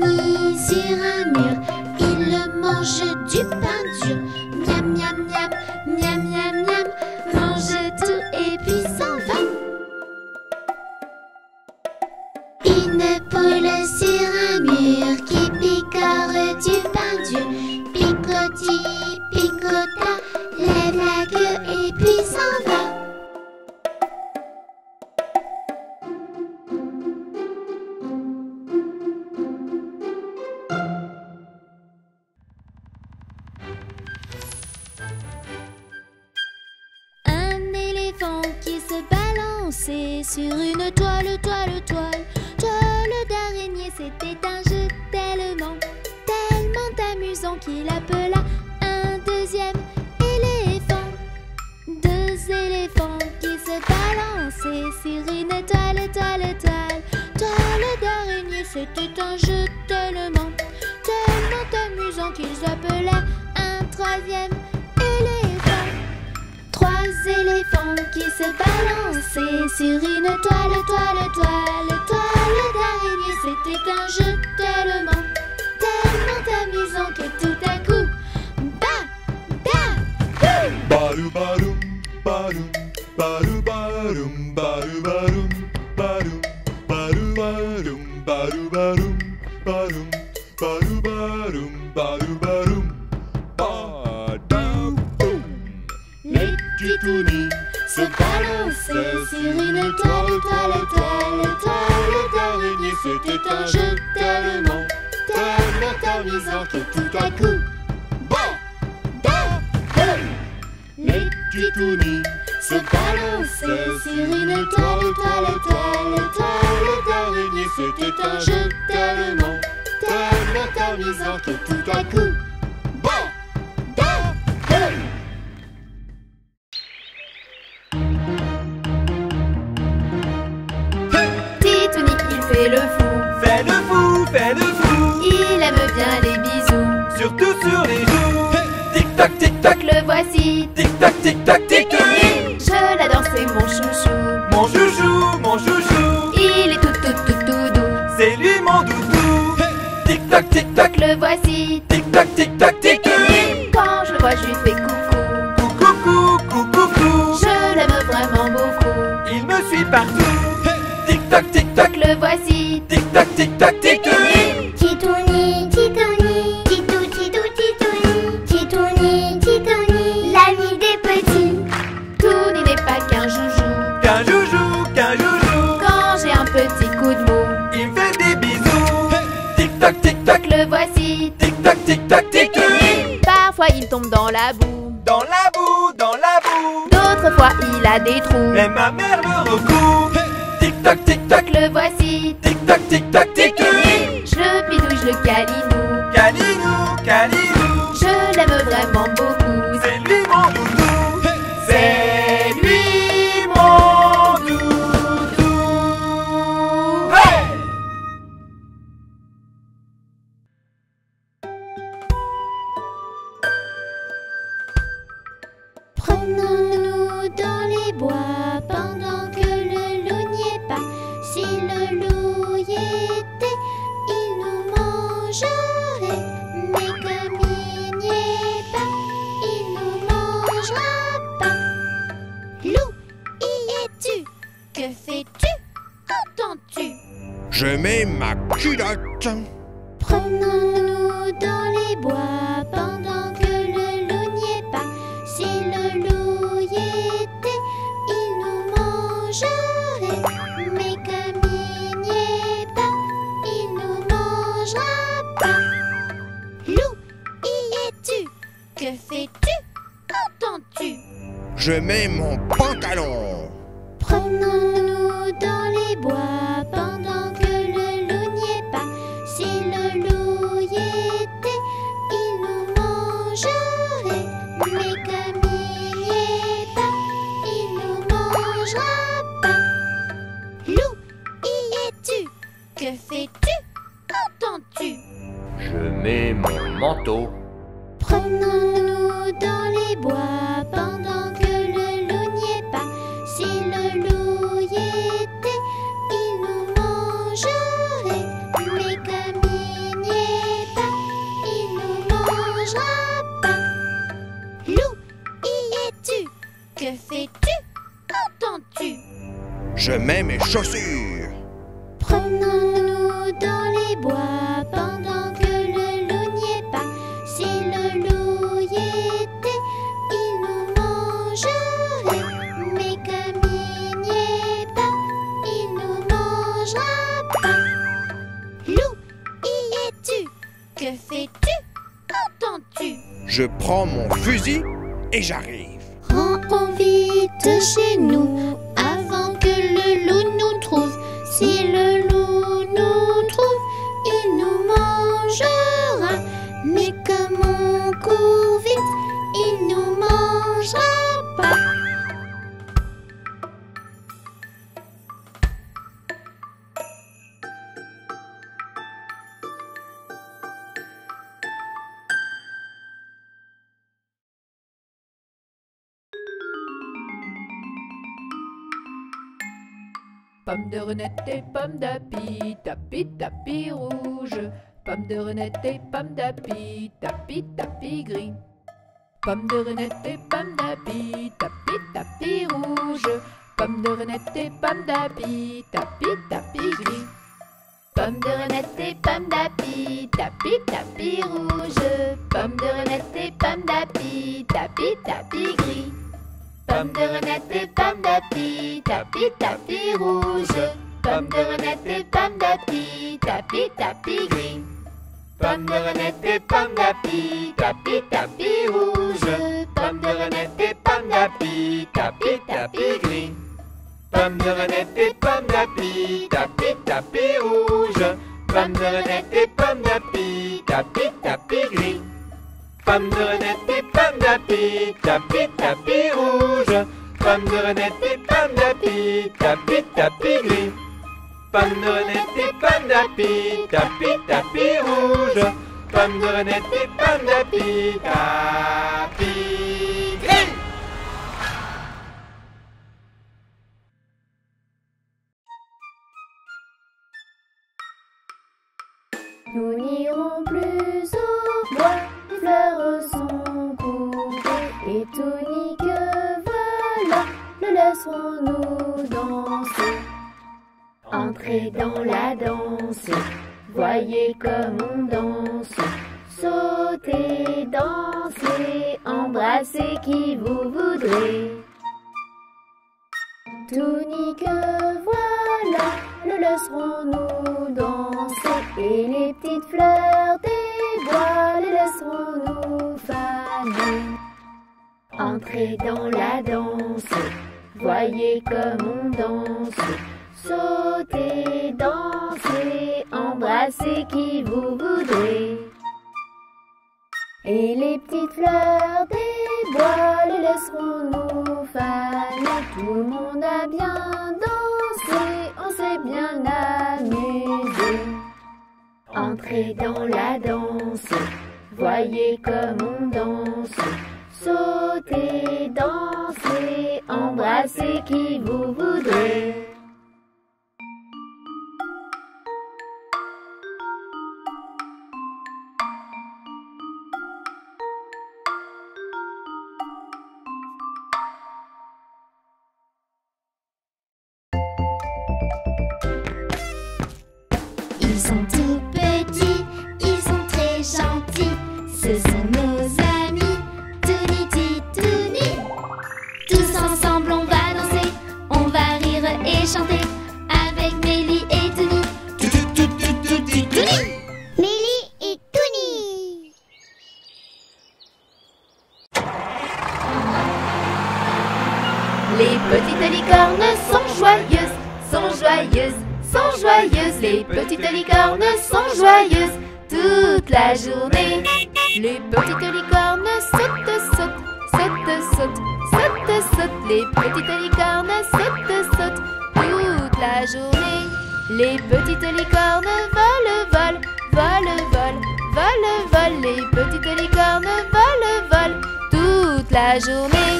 finit sur un mur. Il mange du pain dur. Miam, miam, miam, miam, miam, miam. Mange tout et puis s'en va. Une poule sur un mur qui picore du pain dur. Picoti, picota, lève la queue et puis s'en va. Un éléphant qui se balançait sur une toile, toile, toile. Toile d'araignée, c'était un jeu tellement amusant qu'il appela un deuxième éléphant. Deux éléphants qui se balançaient sur une toile, toile, toile. Toile d'araignée, c'était un jeu tellement amusant qu'ils appelaient un troisième éléphant. Trois éléphants qui se balançaient sur une toile, toile, toile. Toile d'araignée, c'était un jeu tellement amusant que tout à coup, ba, ba, boum! Barou, barou, barou, barou, barou, barou, barou, barou, barou, barou, barou, barou, barou, barou, barou, barou, barou, badou, boum! Les titounis se balançaient sur une toile, toile, toile. Toile d'araignée, c'était un jeu tellement amusant que tout à coup, ba, ba, boum! Les titounis se balançaient sur une toile, toile, toile. Toile d'araignée, c'était un jeu tellement amusant que tout à coup, ba, ba, boum! Titouni, il fait le fou. Fais le fou, fais le fou. Il aime bien les bisous. Surtout sur les joues. Tic-tac, tic-tac, Le voici. tic-tac, tic-tac, tic-tac. Je l'adore, c'est mon chouchou. Mon chouchou, mon chouchou. Il est tout doux. C'est lui mon doudou. Tic-tac, tic-tac, Le voici. tic-tac, tic-tac, tic-tac. Quand je le vois, je lui fais coucou. Coucou, coucou. Je l'aime vraiment beaucoup. Il me suit partout. Tic-tac, tic-tac, Le voici. tic-tac, tic-tac, tic-tac. Titouni, Titouni, Titou, Titou, Titouni. Titouni, Titouni, l'ami des petits. Touni n'est pas qu'un joujou. Qu'un joujou, qu'un joujou. Quand j'ai un petit coup de mou, Il me fait des bisous. Tic-tac, tic-tac, le voici. tic-tac, tic-tac, tic-tac. Parfois il tombe dans la boue. Dans la boue, dans la boue. D'autres fois il a des trous. Mais ma mère le recoue. Tic-tac, tic-tac, Le voici. tic-tac, tic-tac, tic-tac. Je le bidouille, je le câlinou. Calinou, calinou. Je l'aime vraiment beaucoup. C'est lui mon doudou. C'est lui mon doudou. Hey! Promenons-nous dans les bois pendant que le loup n'y est pas. Si le loup y était, il nous mangerait. Mais comme il n'y est pas, il nous mangera pas. Loup, y es-tu? Que fais-tu? Qu'entends-tu? Je mets ma culotte. Promenons-nous dans les bois pendant que le loup n'y est pas. Si le loup y était, il nous mangerait. Mais comme il n'y est pas, il nous mangera pas. Loup, y es-tu? Que fais-tu? Qu'entends-tu? Je mets mon pantalon. Promenons-nous dans les bois pendant que le loup n'y est pas. Si le loup y était, il nous mangerait. Mais comme il n'y est pas, il nous mangera pas. Loup, y es-tu? Que fais-tu? Qu'entends-tu? Je mets mon manteau. Promenons-nous dans les bois pendant que le loup n'y est pas. Si le loup y était, il nous mangerait. Mais comme il mets mes chaussures. Promenons-nous dans les bois pendant que le loup n'y est pas. Si le loup y était, il nous mangerait. Mais comme il n'y est pas, il nous mangera pas. Loup, y es-tu? Que fais-tu? Entends-tu? Je prends mon fusil et j'arrive. Rentrons vite chez nous avant que le loup nous trouve. Si le loup nous trouve, il nous mangera. Mais comme on court vite, il nous mangera pas. Pomme de renette et pomme d'api, tapi tapi rouge. Pomme de renette et pomme d'api, tapi tapi gris. Pomme de renette et pomme d'api, tapi tapi rouge. Pomme de renette et pomme d'api, tapi tapi gris. Pomme de renette et pomme d'api, tapi tapi rouge. Pomme de renette et pomme d'api, tapi tapi gris. Pomme de renette et pomme d'api, tapi tapi rouge. Pomme de renette et pomme d'api, tapi tapi gris. Pomme de renette et pomme d'api, tapi tapi rouge. Pomme de renette et pomme d'api, tapi tapi gris. Pomme de renette et pomme d'api, tapi tapi rouge. Pomme de renette et pomme d'api, tapi tapi gris. Pomme de renette et pomme d'api, tapi tapi rouge. Pomme de renette et pomme d'api, tapi tapi gris. Pomme de renette et pomme d'api, tapi tapi rouge. Pomme de renette et pomme d'api, tapi gris. Nous n'irons plus au bois, les fleurs sont coupées et tonique voilà, le laisserons-nous danser. Entrez dans la danse, voyez comme on danse. Sautez, dansez, embrassez qui vous voudrez. Tonique voilà, le laisserons-nous danser. Et les petites fleurs des bois, les laisserons-nous faner. Entrez dans la danse, voyez comme on danse. Sautez, dansez, embrassez qui vous voudrez. Et les petites fleurs des bois, les laisserons-nous faner. Tout le monde a bien dansé, on s'est bien amusé. Entrez dans la danse, voyez comme on danse. Sautez, dansez, embrassez qui vous voudrez. Ils sont tout petits, ils sont très gentils. Ce sont nos amis, Touni, Titouni. Tous ensemble on va danser, on va rire et chanter avec Mélie et Touni. Mélie et Touni. Les petites licornes sont joyeuses, sont joyeuses, sont joyeuses. Les petites licornes sont joyeuses toute la journée. Les petites licornes sautent, sautent, sautent, sautent, sautent, sautent. Les petites licornes sautent, sautent toute la journée. Les petites licornes volent, volent, volent, volent, volent, volent. Les petites licornes volent, volent toute la journée.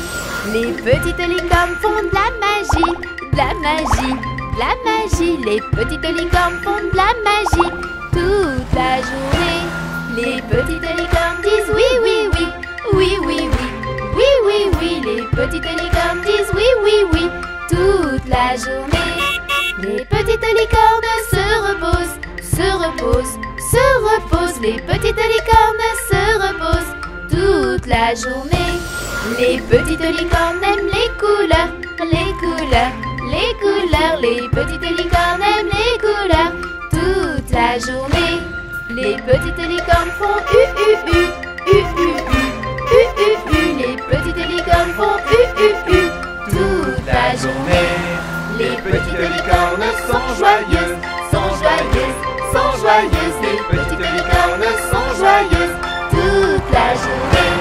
Les petites licornes font de la magie, de la magie, de la magie. Les petites licornes font de la magie toute la journée. Les petites licornes disent oui, oui, oui, oui, oui, oui, oui, oui, oui. Les petites licornes disent oui, oui, oui, toute la journée. Les petites licornes se reposent, se reposent, se reposent. Les petites licornes se reposent toute la journée. Les petites licornes aiment les couleurs, les couleurs, les couleurs. Les petites licornes aiment les couleurs toute la journée. Les petites licornes font u-u-u, u-u-u, u-u-u. Les petites licornes font u-u-u toute la journée. Les petites licornes sont joyeuses, sont joyeuses, sont joyeuses. Les petites licornes sont joyeuses toute la journée.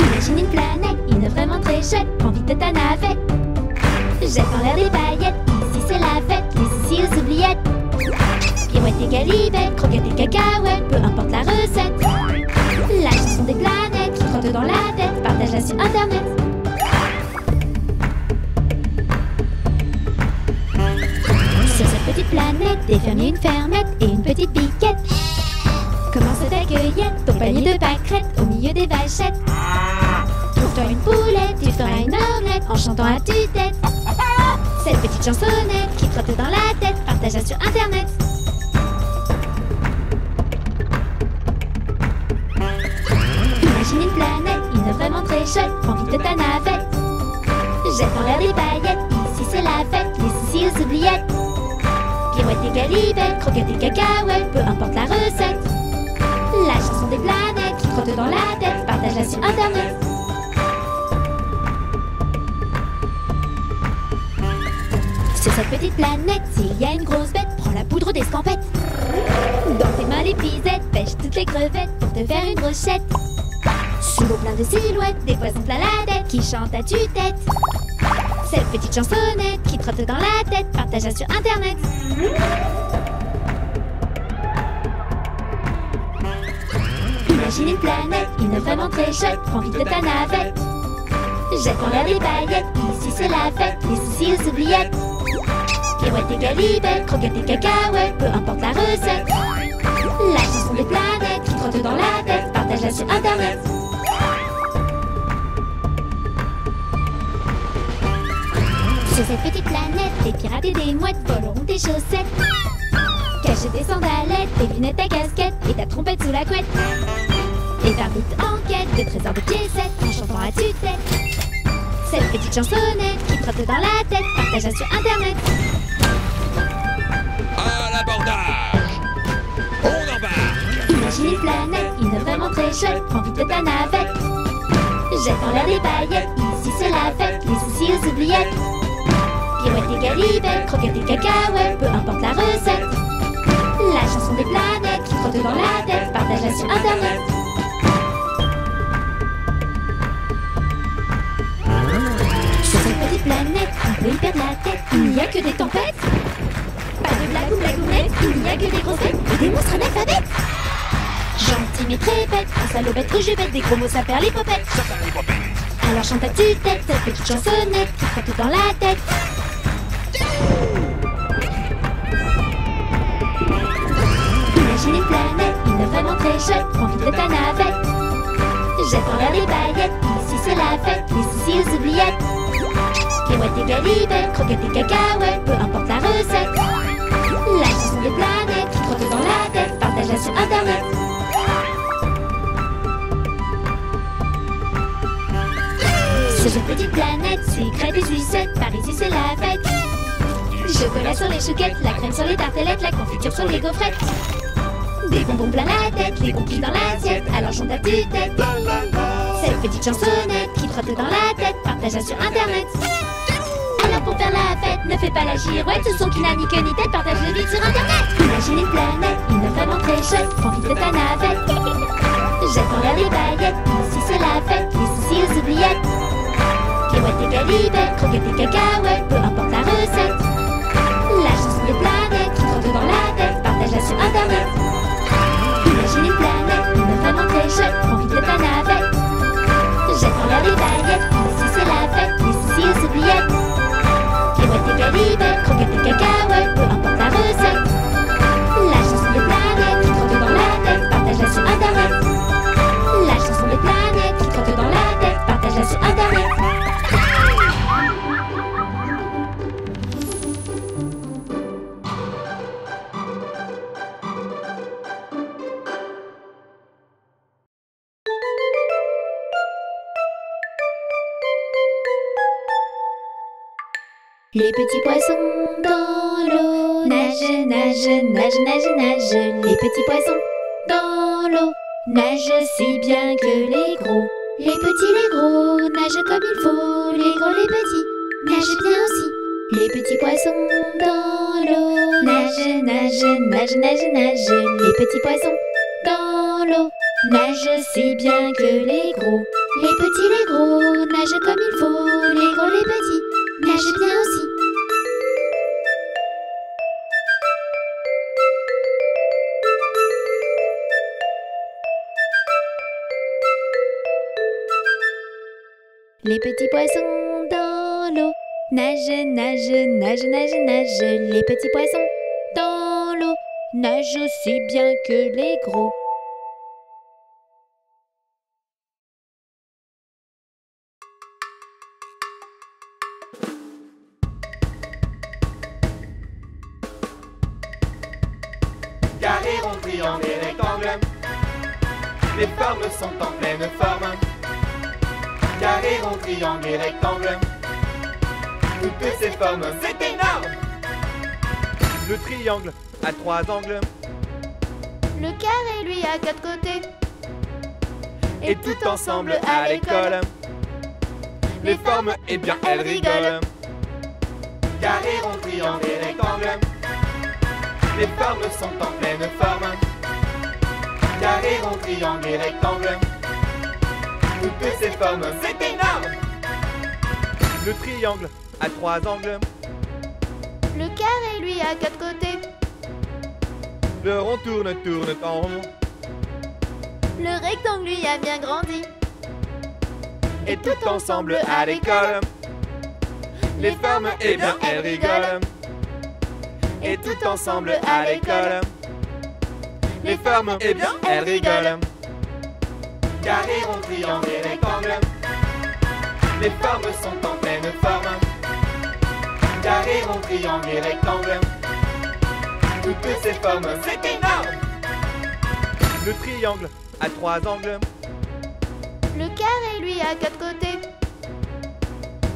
Imagine une planète, une vraiment très chouette, prends vite ta navette. Jette en l'air des paillettes, ici c'est la fête, les ici aux oubliettes. Pirouettes et galipettes, croquettes et cacahuètes, peu importe la recette. La chanson des planètes qui trottent dans la tête, partage-la sur internet. Sur cette petite planète, des fermiers, une fermette et une petite piquette. Commence ta cueillette, ton panier de pâquerettes au milieu des vachettes. Trouve-toi une poulette, tu feras une omelette en chantant à tue-tête. Cette petite chansonnette qui trotte dans la tête, partage-la sur internet. Imagine une planète, une vraiment très chouette, prends vite ta navette. Jette en l'air des paillettes, ici c'est la fête, les ici aux oubliettes. Pirouettes et galipettes, croquettes et cacahuètes, peu importe la recette. La chanson des planètes qui trotte dans la tête, partage-la sur internet. Sur cette petite planète, s'il y a une grosse bête, prends la poudre d'escampette. Dans tes mains les pisettes, pêche toutes les crevettes pour te faire une brochette. Sous l'eau plein de silhouettes, des poissons plein la tête qui chantent à tue-tête. Cette petite chansonnette qui trotte dans la tête, partage-la sur internet. Imagine une planète, une vraiment très chouette, prends vite ta navette. Jette en l'air des paillettes, ici c'est la fête, les ici aux oubliettes. Pirouettes et galipettes, croquettes et cacahuètes, peu importe la recette. La chanson des planètes qui trotte dans la tête, partage-la sur internet. Sur cette petite planète, des pirates et des mouettes voleront tes chaussettes. Cache tes sandalettes, tes lunettes, ta casquette et ta trompette sous la couette. Et faire vite en quête de trésors de piécettes en chantant à tue-tête. Cette petite chansonnette qui trotte dans la tête, partage-la sur internet. À l'abordage! On embarque! Imagine une planète, une vraiment très chouette, prends vite ta navette. Jette en l'air des paillettes, ici c'est la fête, les ici aux oubliettes. Pirouettes et galipettes, croquettes et cacahuètes, peu importe la recette. La chanson des planètes qui trotte dans la tête, partage-la sur internet. Sur cette petite planète, on peut y perdre la tête, il n'y a que des tempêtes. Pas de blague ou blagounette, il n'y a que des grosses bêtes et des monstres analphabètes. Gentil mais très bête, un salaud bête rouge et bête, des gros mots ça perd les popettes. Alors chante à tue-tête, cette petite chansonnette qui trotte dans la tête. Imagine une planète, une vraiment très chouette, prends vite ta navette. Jette en l'air des paillettes, ici c'est la fête, les ici aux oubliettes. Pirouettes et galipettes, croquettes et cacahuètes, peu importe la recette. La chanson des planètes qui trotte dans la tête, partage-la sur internet. Sur cette petite planète, sucrète et sucette, par ici c'est la fête. Chocolat sur les chouquettes, la crème sur les tartelettes, la confiture sur les gaufrettes. Des bonbons plein la tête, les gonflis dans l'assiette, alors chante à tue-tête. Cette petite chansonnette qui trotte dans la tête, partage-la sur internet. Alors pour faire la fête, ne fais pas la girouette, ce son qui n'a ni queue ni tête, partage le vide sur internet. Imagine une planète, une vraiment très chouette, prends vite ta navette. Jette en l'air des paillettes, ici c'est la fête, les ici aux oubliettes. Pirouettes et galipettes, croquettes et cacahuètes, peu importe la recette. La chanson des planètes qui trotte dans la tête, partage-la sur internet. Imagine une planète, une vraiment très chouette, prends vite ta navette. Jette en l'air des paillettes, ici c'est la fête, les ici aux Les petits poissons dans l'eau nagent, nagent, nagent, nagent, nagent. Les petits poissons dans l'eau nagent si bien que les gros. Les petits, les gros nagent comme il faut. Les gros, les petits nagent bien aussi. Les petits poissons dans l'eau nagent, nagent, nagent, nagent, nagent. Les petits poissons dans l'eau nagent si bien que les gros. Les petits, les gros nagent comme il faut. Les gros, les petits nagent bien aussi. Les petits poissons dans l'eau nagent, nagent, nagent, nagent, nagent. Les petits poissons dans l'eau nagent aussi bien que les gros. Carré, rond, triangle et rectangle. Les formes sont en pleine forme. Carré, rond, triangle et rectangle. Toutes ces formes, c'est énorme. Le triangle a 3 angles. Le carré, lui, a 4 côtés. Et tout ensemble à l'école, les formes, eh bien, elles rigolent. Carré, rond, triangle et rectangle. Les formes sont en pleine forme. Carré, rond, triangle et rectangle. Toutes ces formes, c'est énorme. Le triangle a 3 angles. Le carré, lui, a 4 côtés. Le rond tourne, tourne en rond. Le rectangle, lui, a bien grandi. Et tout ensemble à l'école, les formes, eh bien, elles rigolent. Et tout ensemble à l'école, les formes, eh bien, elles rigolent. Carré, rond, triangle et rectangle. Les formes sont en pleine forme. Carré, rond, triangle et rectangle. Toutes ces formes, c'est énorme. Le triangle a 3 angles. Le carré, lui, a 4 côtés.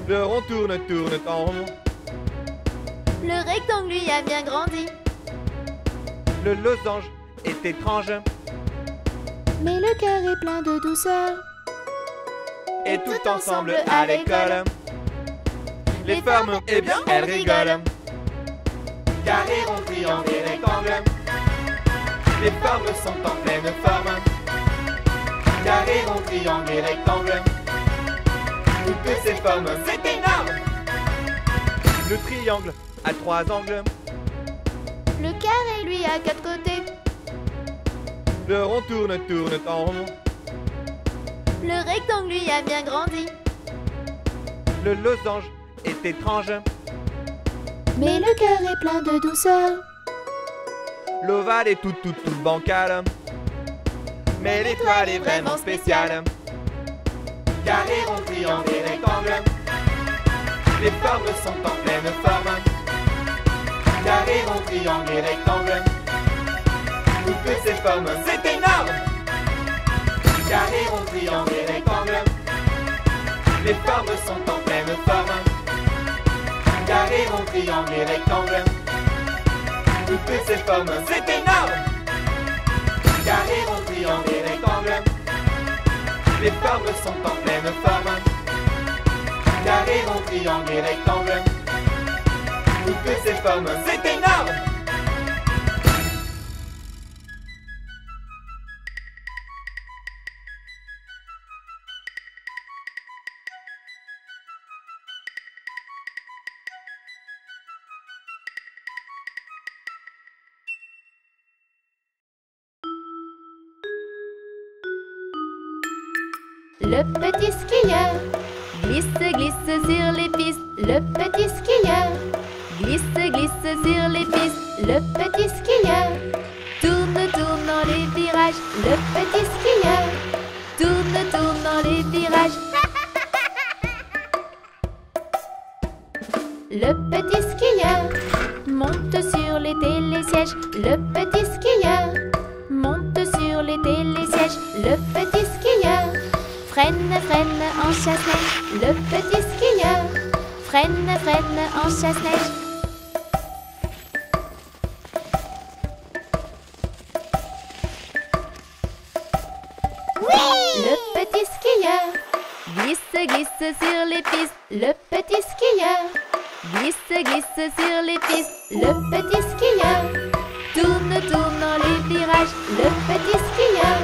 Le rond tourne, tourne en rond. Le rectangle, lui, a bien grandi. Le losange est étrange. Mais le cœur est plein de douceur. Et tout ensemble à l'école, les formes, eh bien, elles rigolent. Carré, rond, triangle et rectangle. Les formes sont en pleine forme. Carré, rond, triangle et rectangle. Toutes ces formes, c'est énorme. Le triangle a 3 angles. Le carré, lui, a 4 côtés. Le rond tourne, tourne en rond. Le rectangle, lui, a bien grandi. Le losange est étrange. Mais le cœur est plein de douceur. L'ovale est tout bancal. Mais l'étoile est vraiment spéciale. Carré, rond, triangle et rectangle. Les formes sont en pleine forme. Carré, rond, triangle et rectangle. Toutes ces formes, c'est énorme. Carré, rond, triangle et rectangle. Les formes sont en pleine forme. Carré, rond, triangle et rectangle. Toutes ces formes, c'est énorme. Carré, rond, triangle et rectangle. Les formes sont en pleine forme. Carré, rond, triangle et rectangle. Toutes ces formes, c'est énorme. Le petit skieur glisse, glisse sur les pistes. Le petit skieur glisse, glisse sur les pistes. Le petit skieur tourne, tourne dans les virages. Le petit skieur tourne, tourne dans les virages. Le petit skieur monte sur les télésièges. Le petit skieur monte sur les télésièges. Le petit skieur freine, freine en chasse-neige. Le petit skieur Freine, freine en chasse-neige. Le petit skieur glisse, glisse sur les pistes. Le petit skieur glisse, glisse sur les pistes. Le petit skieur tourne, tourne dans les virages. Le petit skieur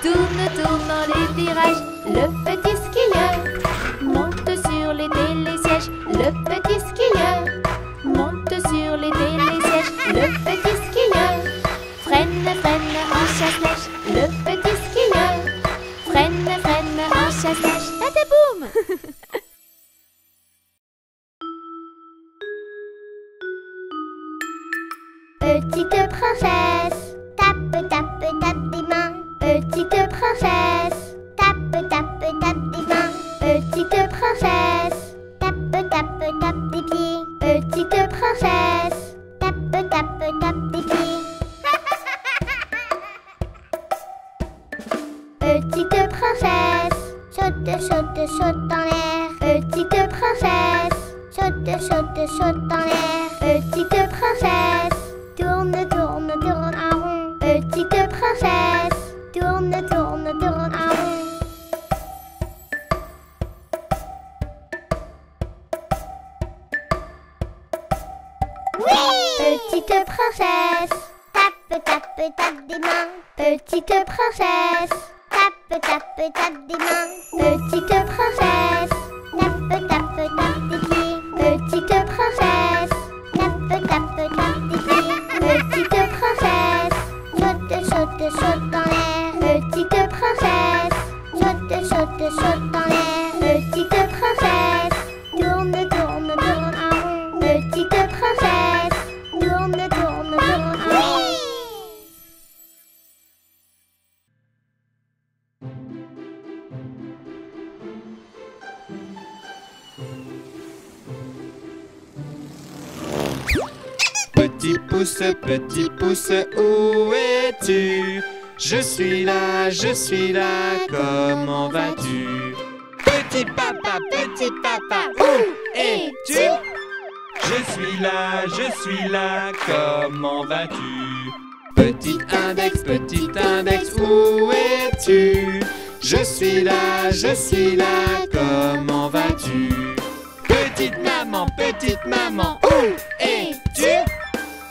tourne, tourne dans les virages. Le petit skieur monte sur les télésièges. Le petit skieur monte sur les télésièges. Le petit skieur freine, freine en chasse-neige. Le petit skieur freine, freine en chasse-neige. Tataboum! Petite princesse, tape, tape, tape des mains. Petite princesse, tape, tape, tape des mains. Petite princesse, tape, tape, tape des pieds. Petite princesse, tape, tape, tape des pieds. Petite princesse, saute, saute, saute en l'air. Petite princesse, saute, saute, saute en l'air. Petite princesse, tourne, tourne, tourne en rond. Petite princesse, tourne, tourne, tourne en rond. Petite princesse, tape, tape, tape des mains. Petite princesse, tape, tape, tape des mains. Petite princesse, tape, tape, tape des pieds. Petite princesse, tape, tape, tape des pieds. Petite princesse, saute, saute, saute en l'air. Petite princesse, saute, saute, saute en l'air. Petite princesse, tourne, tourne, tourne en rond. Petite princesse, tourne, tourne, tourne en rond. Petit pouce, où es-tu? Je suis là, comment vas-tu? Petit papa, où es-tu? Je suis là, comment vas-tu? Petit index, où es-tu? Je suis là, comment vas-tu? Petite maman, où es-tu?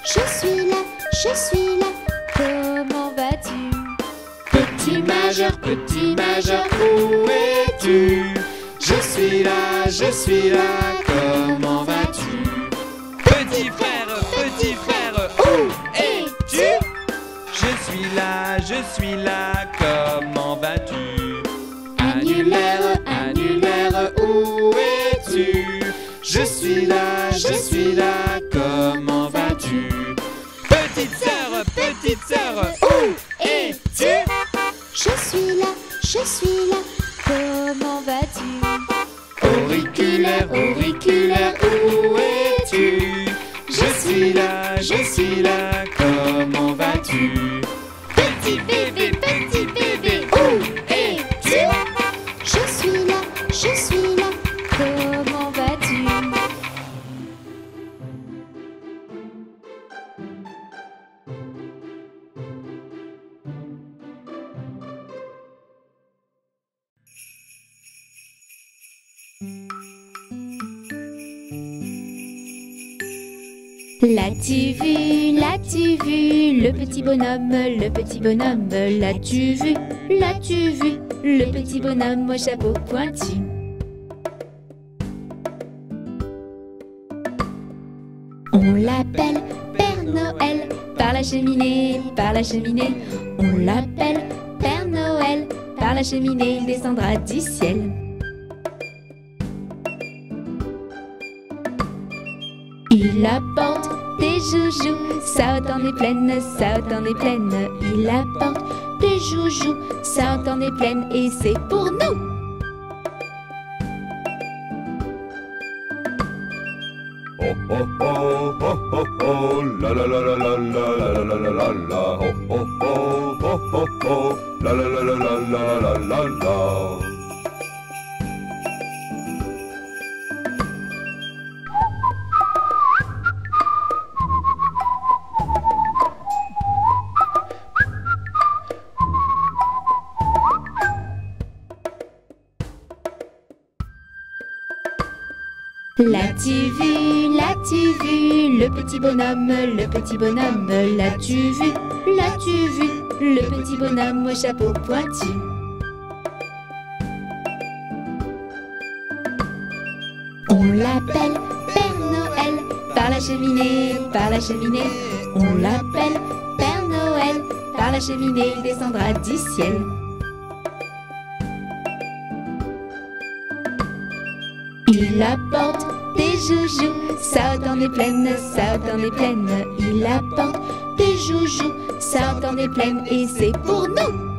Je suis là, comment vas-tu? Petit majeur, où es-tu? Je suis là, comment vas-tu? Petit frère, où es-tu? Je suis là, comment vas-tu? Annulaire, où es-tu? Je suis là, comment vas-tu? Petite sœur, où es-tu? Je suis là, comment vas-tu? Auriculaire, où es-tu? Je suis là, comment vas-tu? Petit bébé, où es-tu? Je suis là, comment vas-tu? L'as-tu vu, le petit bonhomme, l'as-tu vu, le petit bonhomme au chapeau pointu. On l'appelle Père Noël, par la cheminée, on l'appelle Père Noël, par la cheminée, il descendra du ciel. Il apporte des joujoux, ça dans les plaines, il apporte des joujoux, ça dans les plaines, et c'est pour nous. Oh oh oh oh oh oh la la la la la la la la la la oh oh oh oh oh oh la la la la la la la la. L'as-tu vu, le petit bonhomme, l'as-tu vu, le petit bonhomme au chapeau pointu. On l'appelle Père Noël, par la cheminée, on l'appelle Père Noël, par la cheminée, il descendra du ciel. Il apporte des joujoux, ça dans les plaines, il apporte des joujoux, ça dans les plaines, et c'est pour nous.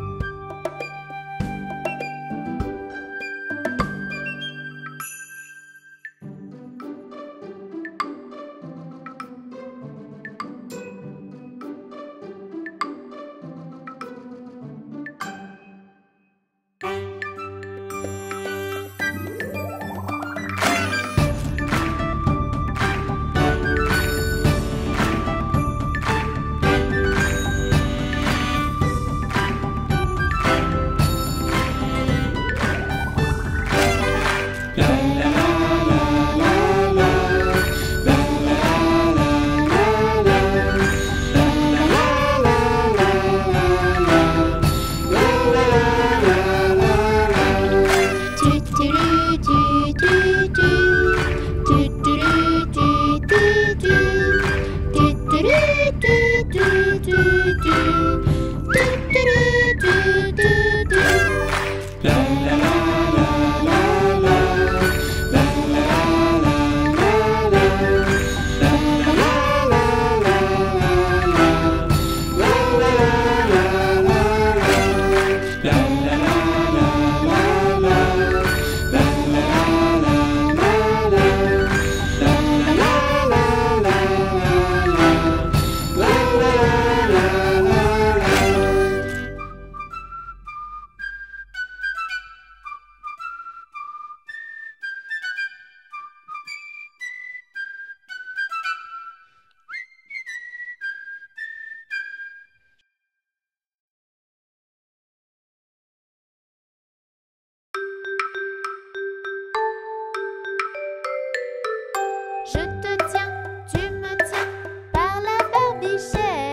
Je te tiens, tu me tiens par la barbichette.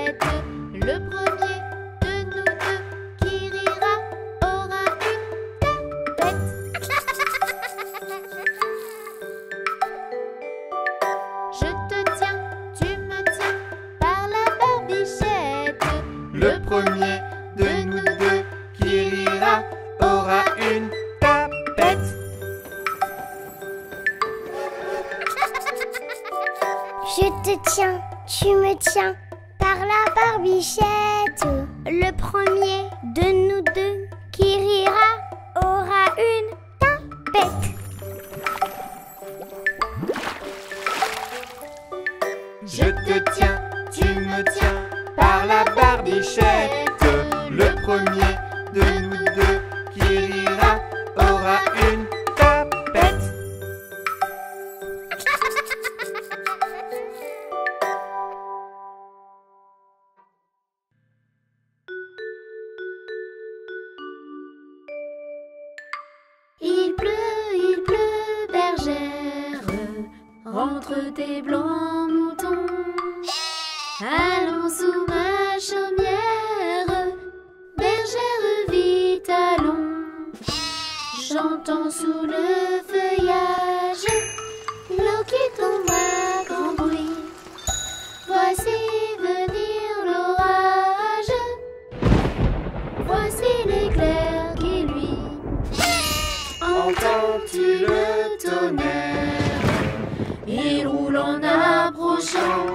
Le premier de nous deux qui rira aura une tapette. Je te tiens, tu me tiens par la barbichette. Le premier de nous deux qui rira aura une tapette. Je te tiens, tu me tiens par la barbichette. Le premier de nous deux qui rira aura une tapette. Je te tiens, tu me tiens par la barbichette. Le premier de nous deux qui rira aura une tapette. Il pleut, bergère, rentre tes blancs moutons. Allons sous ma chaumière, bergère vite allons. J'entends sous le feuillage l'eau qui tombe à grand bruit. Voici venir l'orage, voici l'éclair qui luit. Entends-tu le tonnerre? Il roule en approchant.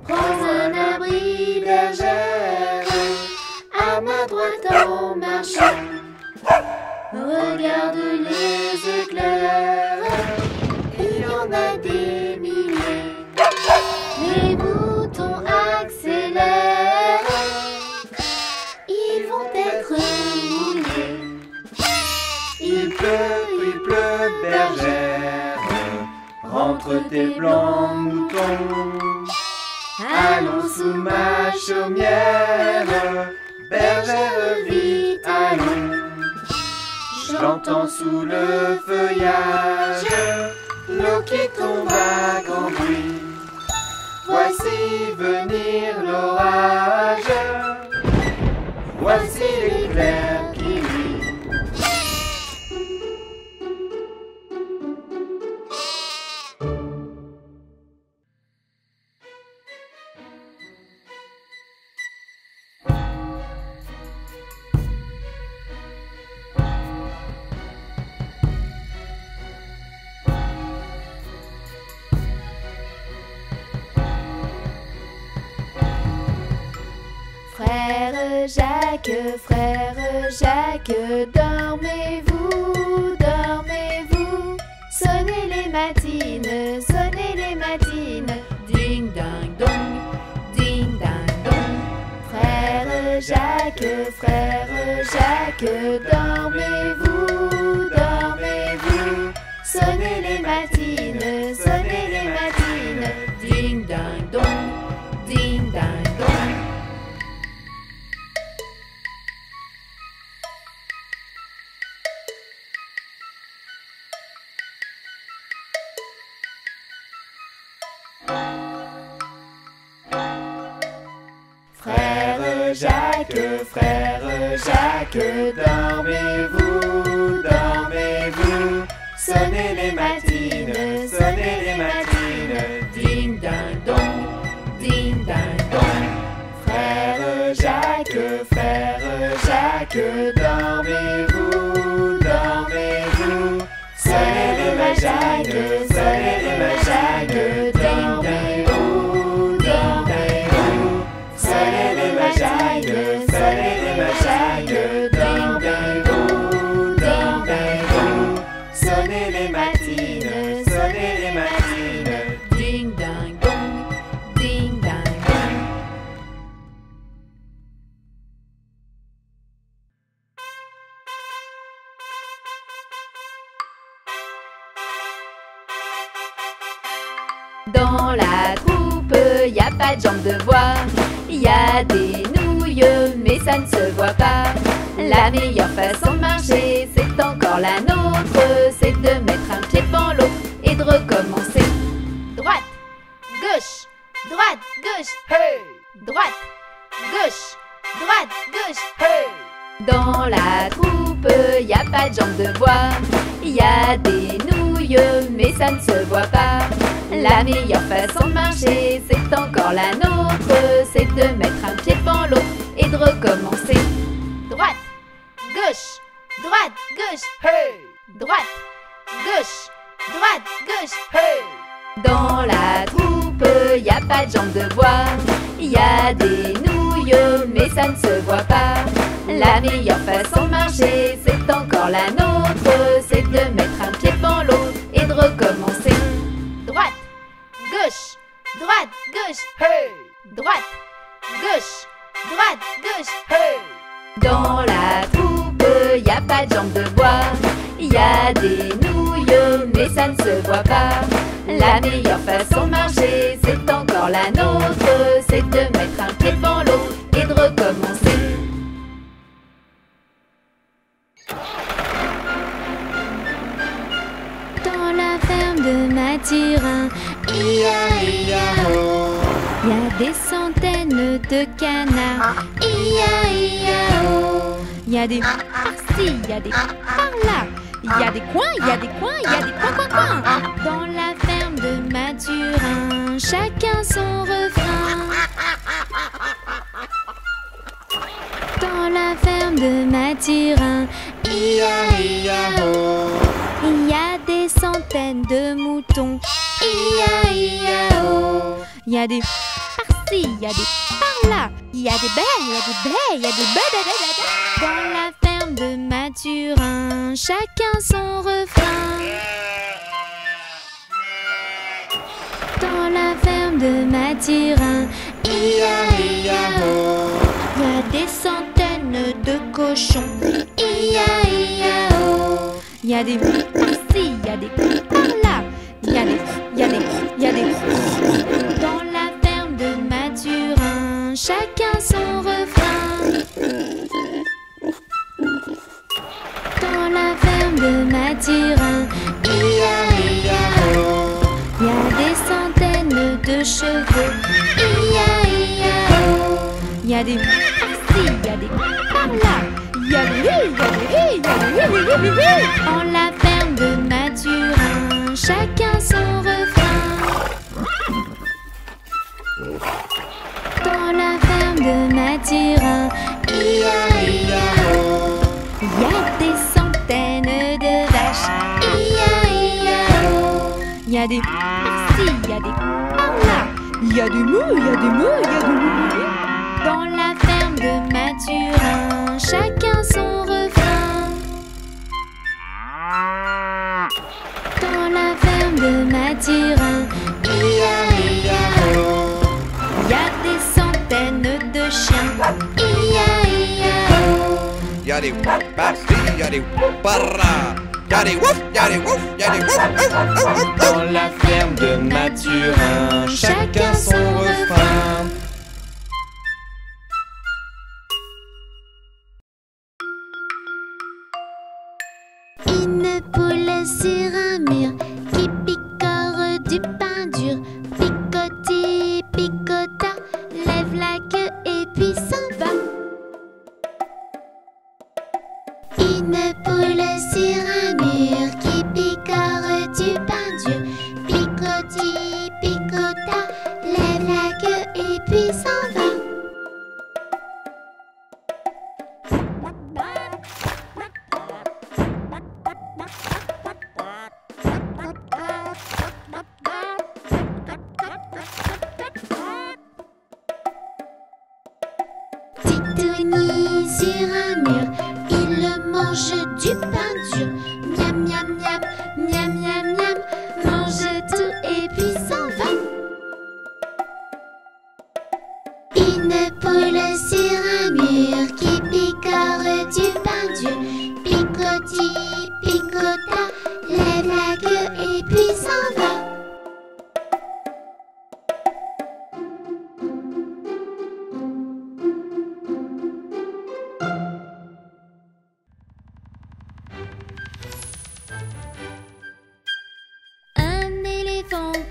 Prends un abri, bergère, à ma droite en marchant. Regarde les éclairs, il y en a des milliers. Les moutons accélèrent, ils vont être mouillés. Il pleut, bergère, rentre tes blancs moutons. Allons sous ma chaumière, bergère vite allons. J'entends sous le feuillage vent qui tombe à grand bruit. Voici venir l'orage, voici l'éclair qui luit. Frère Jacques, dormez-vous, dormez-vous. Sonnez les matines, ding ding dong, ding ding dong. Frère Jacques, dormez-vous, dormez-vous. Sonnez les matines, ding ding dong, ding ding dong. Frère Jacques, dormez-vous, dormez-vous. Sonnez les matines, ding ding dong, ding ding dong. Frère Jacques, dormez-vous, dormez-vous. Sonnez les matines, dormez-vous, dormez-vous. Sonnez les matines, dormez-vous, dormez-vous. Sonnez les matines, ding ding dong, ding ding dong. Dans la troupe, y a pas de jambes de bois. Y a des nouilles, mais ça ne se voit pas. La meilleure façon de marcher, c'est encore la nôtre. C'est de mettre un pied devant l'autre et de recommencer. Droite, gauche, Hey! droite, gauche, Hey! Dans la troupe, y a pas de jambes de bois. Y a des nouilles, mais ça ne se voit pas. La meilleure façon de marcher, c'est encore la nôtre. C'est de mettre un pied devant l'autre et de recommencer. Droite, gauche, Hey! droite, gauche. Hey! Dans la troupe, y a pas de jambes de bois. Y a des nouilles, mais ça ne se voit pas. La meilleure façon de marcher, c'est encore la nôtre. C'est de mettre un pied devant l'autre et de recommencer. Droite, gauche, Hey! droite, gauche. Hey! Dans la troupe, y a pas de jambes de bois. Y a des nouilles, mais ça ne se voit pas. La meilleure façon de marcher, c'est encore la nôtre. C'est de mettre un pied devant l'autre et de recommencer. Dans la ferme de Mathurin, ia-ia-o. Y a des centaines de canards, ia-ia-o. Y a des par-ci, y a des par-là. Y a des coins, y a des coins, y a des coins. Dans la ferme de Mathurin, chacun son refrain. Dans la ferme de Mathurin, ia-ia-o. Il y a des centaines de moutons, ia-ia-o. Il y a des par-ci, il y a des par-là. Il y a des baies, il y a des baies, il y a des baies. Dans la ferme de Mathurin, chacun son refrain. Dans la ferme de Mathurin, ia-ia-o. Il y a des centaines de cochons, ia-ia-o. Il y a des par-ci, il y a des par-là. Il y a des. Dans la ferme de Mathurin, chacun son refrain. Dans la ferme de Mathurin, ia-ia-o. de cheveux. Ia-ia-oh. Il y a des par-ci, il y a des par-là. Il y a des ri, il y a des ri, il y a des ri. En la ferme de Mathurin, chacun son refrain. Dans la ferme de Mathurin, ia-ia-oh. Il y a des centaines de vaches. Ia-ia-oh. Il y a des par-ci, il y a des par-là. Il y a des mous, il y a des mous, il y a des mous. Dans la ferme de Mathurin, chacun son refrain. Dans la ferme de Mathurin, ia-ia-oh. Il y a des centaines de chiens. Ia-ia-oh. Y'a des par-ci, y'a des par-là. Y'a des wouf, y'a des wouf, y'a des wouf, wouf, wouf. Dans la ferme de Mathurin, chacun son refrain. Une poule sur un mur qui picore du pain dur. Picoti, picota, lève la queue et puis s'en va. Une poule sur un mur qui picore du pain dur. Picoti, picota, lève la queue et puis s'en va. Titouni sur un mur, il mange du pain dur. Miam, miam, miam, miam, miam, miam, mange tout et puis s'en va. Une poule sur un mur qui picore du pain dur. Picoti, picota, lève la queue et puis s'en va.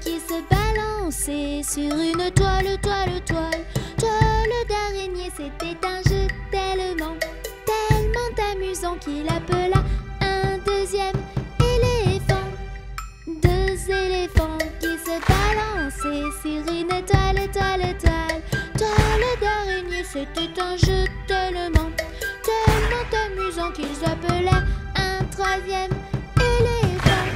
Qui se balançait sur une toile, toile, toile. Toile d'araignée, c'était un jeu tellement, tellement amusant qu'il appela un deuxième éléphant. Deux éléphants qui se balançaient sur une toile, toile, toile. Toile d'araignée, c'était un jeu tellement, tellement amusant qu'ils appelèrent un troisième éléphant.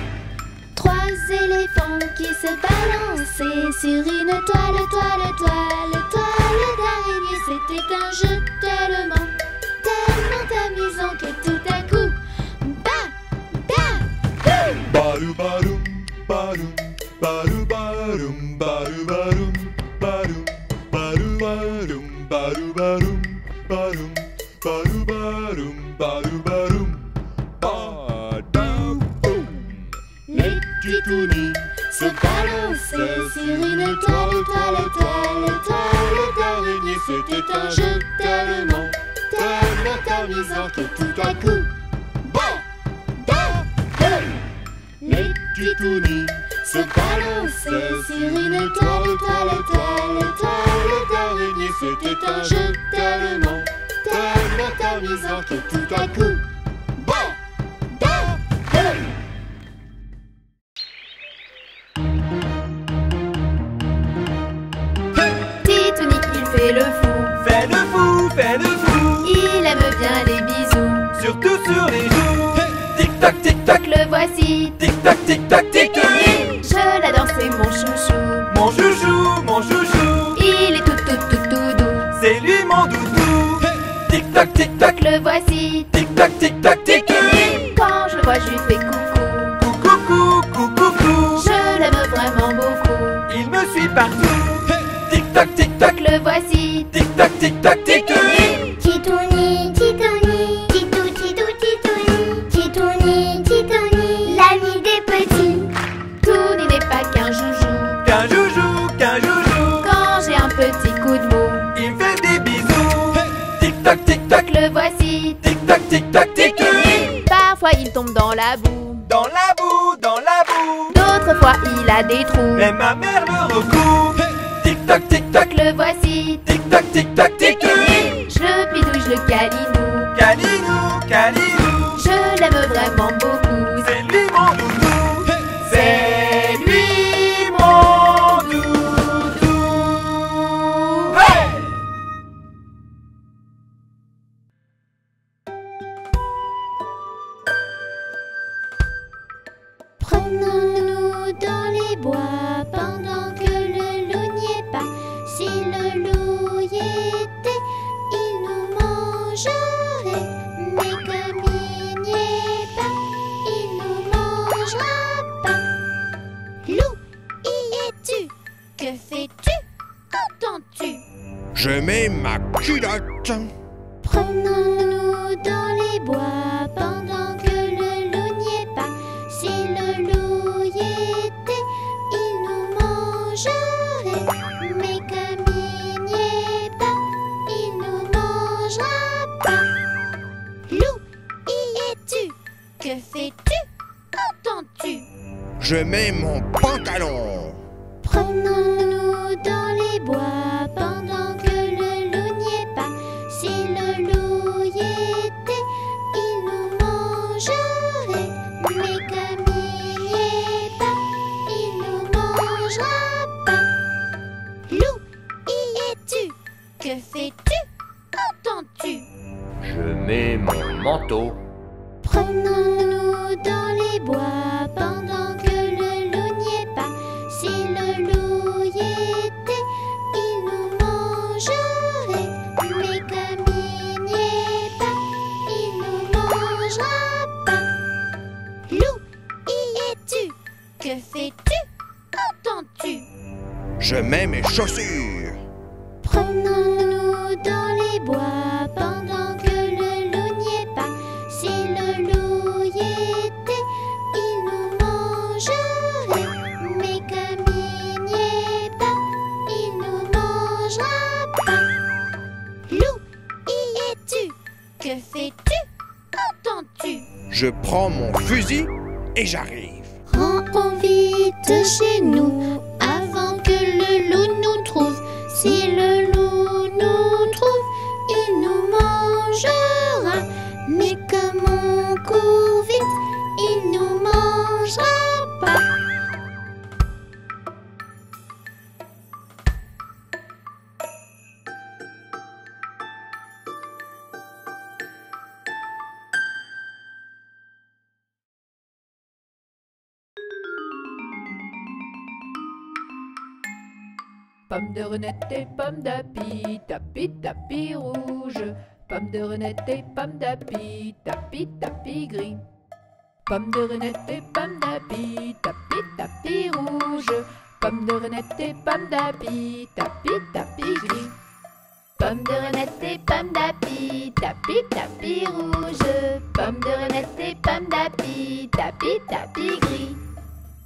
Trois éléphants qui se balançaient sur une toile, toile, toile. Toile d'araignée, c'était un jeu tellement, tellement amusant que tout à coup, ba, da, boum. Badou badou, badou, badou badou, badou badou, badou, badou badou, badou badou, badou badou, badou badou, badou boum. Les titounis se balançaient sur une toile, toile, toile. Toile d'araignée, c'était un jeu tellement, tellement amusant que tout à coup, ba, da, boum. Les titounis se balançaient sur une toile, toile, toile. Toile d'araignée, c'était un jeu tellement, tellement amusant que tout à coup, ba, da, boum. Titouni, il fait le fou. Fais le fou, fais le fou. Il aime bien les bisous. Surtout sur les joues. Tic tac, tic tac. Le voici. Tic tac, tic tac, tic tac. Je l'adore, c'est mon chouchou. Mon chouchou, mon chouchou. Il est tout doux. C'est lui mon doudou. Tic tac, tic tac. Le voici. Tic tac, tic tac, tic tac. Quand je le vois, je lui fais coucou. Coucou, coucou, coucou. Je l'aime vraiment beaucoup. Il me suit partout. Tic tac, tic tac. Le voici. Tic tac, tic tac, tic tac. Titouni, titouni, titou, titou, titouni. Titouni, titouni, l'ami des petits. Touni n'est pas qu'un joujou. Qu'un joujou, qu'un joujou. Quand j'ai un petit coup de mou, Il me fait des bisous. Tic tac, tic tac. le voici. Tic tac, tic tac, tic tac. Parfois il tombe dans la boue. Dans la boue, dans la boue. D'autres fois il a des trous. Mais ma mère le recouvre. Tic-tac, tic-tac, Le voici. tic-tac, tic-tac, tic-tac. Je le bidouille, je le câlinou. Câlinou, câlinou, Je l'aime vraiment beaucoup. c'est lui mon doudou. C'est lui mon doudou. Hey! Promenons-nous dans les bois pendant que le loup n'y est pas. Si le loup y était, il nous mangerait. Mais comme il n'y est pas, il nous mangera pas. Loup, y es-tu? Que fais-tu? Qu'entends-tu? Je mets ma culotte. Promenons-nous dans les bois pendant que le loup n'y est pas. Si le loup y était, il nous mangerait. Mais comme il n'y est pas, il nous mangera pas. Loup, y es-tu? Que fais-tu? Qu'entends-tu? Je mets mon pantalon. Promenons-nous dans les bois pendant que le loup n'y est pas. Si le loup y était, il nous mangerait. Mais comme il n'y est pas, il nous mangera pas. Loup, y es-tu? Que fais-tu? Qu'entends-tu? Je mets mon manteau. Promenons-nous dans les bois pendant que le loup n'y est pas. Si le loup y était, il nous mangerait. Mais comme il n'y est pas, il nous mangera pas. Loup, y es-tu? Que fais-tu? Qu'entends-tu? Je mets mes chaussures. Promenons-nous dans les bois pendant que le loup n'y est pas. Si le loup y était, il nous mangerait. Mais comme il n'y est pas, il nous mangera pas. Loup, y es-tu? Que fais-tu? Qu'entends-tu? Je prends mon fusil et j'arrive. Rentrons vite chez nous avant que le loup nous trouve. Si le loup nous trouve, il nous mangera. Mais comme on court vite, il nous mangera pas. Pomme de renette et pomme d'api, tapi tapi rouge. Pomme de renette et pomme d'api, tapi tapi gris. Pomme de renette et pomme d'api, tapi tapi rouge. Pomme de renette et pomme d'api, tapi tapi gris. Pomme de renette et pomme d'api, tapi tapi rouge. Pomme de renette et pomme d'api, tapi tapi gris.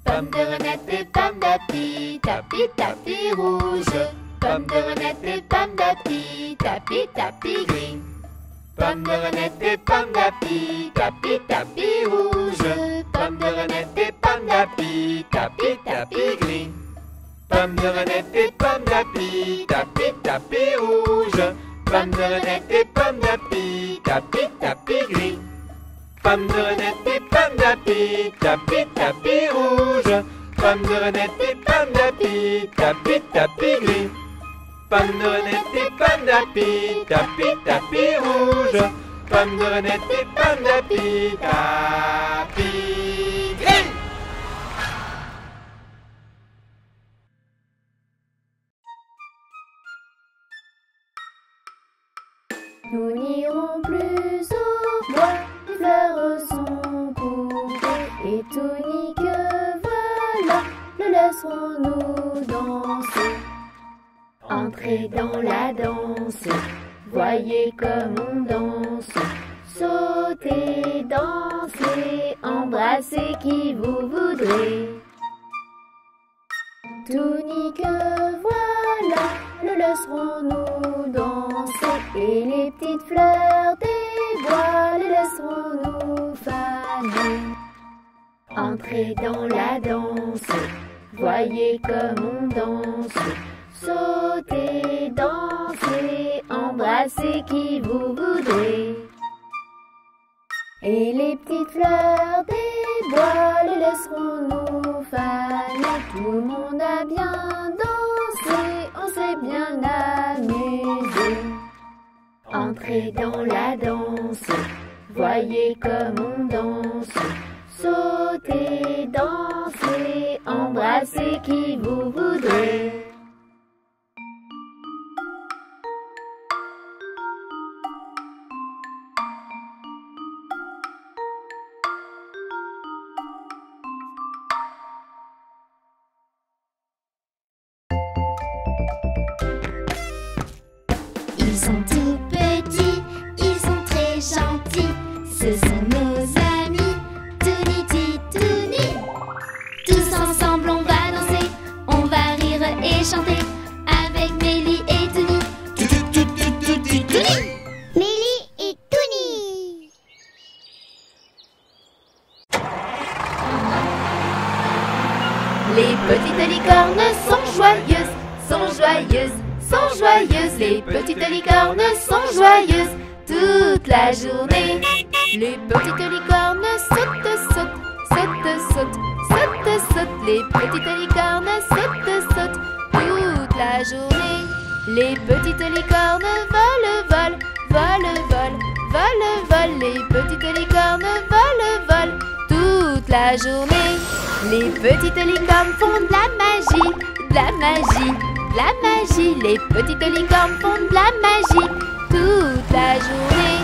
Pomme de renette et pomme d'api, tapi tapi rouge. Pomme de renette et pomme d'api, tapi tapi gris. Pomme de renette et pomme d'api, tapi tapi rouge. Pomme de renette et pomme d'api, tapi tapi gris. Pomme de renette et pomme d'api, tapi tapi rouge. Pomme de renette et pomme d'api, tapi tapi gris. Pomme de renette et pomme d'api, tapi tapi rouge. Pomme de renette et pomme d'api, tapi tapi gris. Pomme de renette et pomme d'api, tapi tapi rouge. Pomme de renette et pomme d'api, tapi gris. Nous n'irons plus au bois, les fleurs sont coupées et tonique voilà, le laisserons-nous danser. Entrez dans la danse, voyez comme on danse. Sautez, dansez, embrassez qui vous voudrez. Tonique voilà, le laisserons-nous danser. Et les petites fleurs des bois, les laisserons-nous faner. Entrez dans la danse, voyez comme on danse. Sautez, dansez, embrassez qui vous voudrez. Et les petites fleurs des bois les laisseront nous faner. Tout le monde a bien dansé, on s'est bien amusé. Entrez dans la danse, voyez comme on danse. Sautez, dansez, embrassez qui vous voudrez. Ils sont tout petits, ils sont très gentils. Ce sont nos amis, Touni, Titouni. Tous ensemble on va danser, on va rire et chanter avec Mélie et Touni. Mélie et Touni. Les petites licornes sont joyeuses, sont joyeuses, sont joyeuses. Les petites licornes sont joyeuses toute la journée. Les petites licornes sautent, sautent, sautent, sautent, sautent, sautent. Les petites licornes sautent, sautent toute la journée. Les petites licornes volent, volent, volent, volent, volent, volent. Les petites licornes volent, volent toute la journée. Les petites licornes font de la magie, de la magie, de la magie. Les petites licornes font de la magie toute la journée.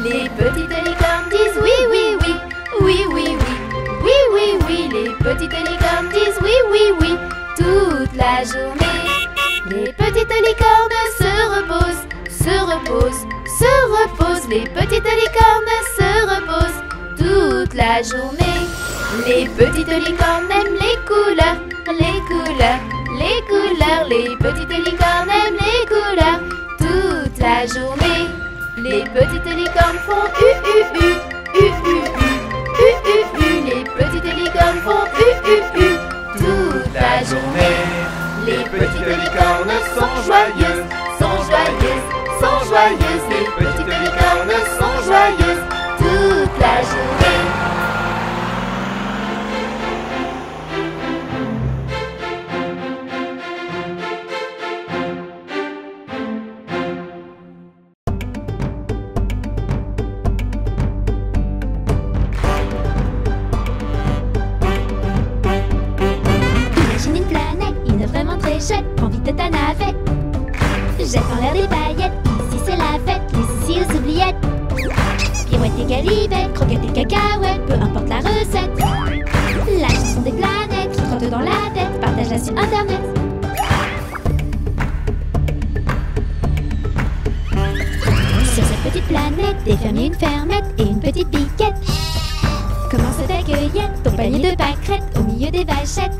Les petites licornes disent oui, oui, oui, oui, oui, oui, oui, oui, oui. Les petites licornes disent oui, oui, oui, toute la journée. Les petites licornes se reposent, se reposent, se reposent. Les petites licornes se reposent toute la journée. Les petites licornes aiment les couleurs, les couleurs, les couleurs. Les petites licornes aiment les couleurs toute la journée. Les petites licornes font u, u, u, u, u, u, u, u, u. Les petites licornes font u, u, u, toute la journée. Les petites licornes sont joyeuses, sont joyeuses, sont joyeuses. Les petites licornes sont joyeuses toute la journée. Imagine une planète, une vraiment très chouette, prends vite ta navette. Jette en l'air des paillettes, ici c'est la fête, les soucis aux oubliettes. Pirouette et galivette, croquettes et cacahuètes, peu importe la recette. La chanson des planètes qui trotte dans la tête, partage-la sur internet. Sur cette petite planète, des fermiers, une fermette et une petite biquette. Comment se t'accueillait ton panier de pâquerettes au milieu des vachettes.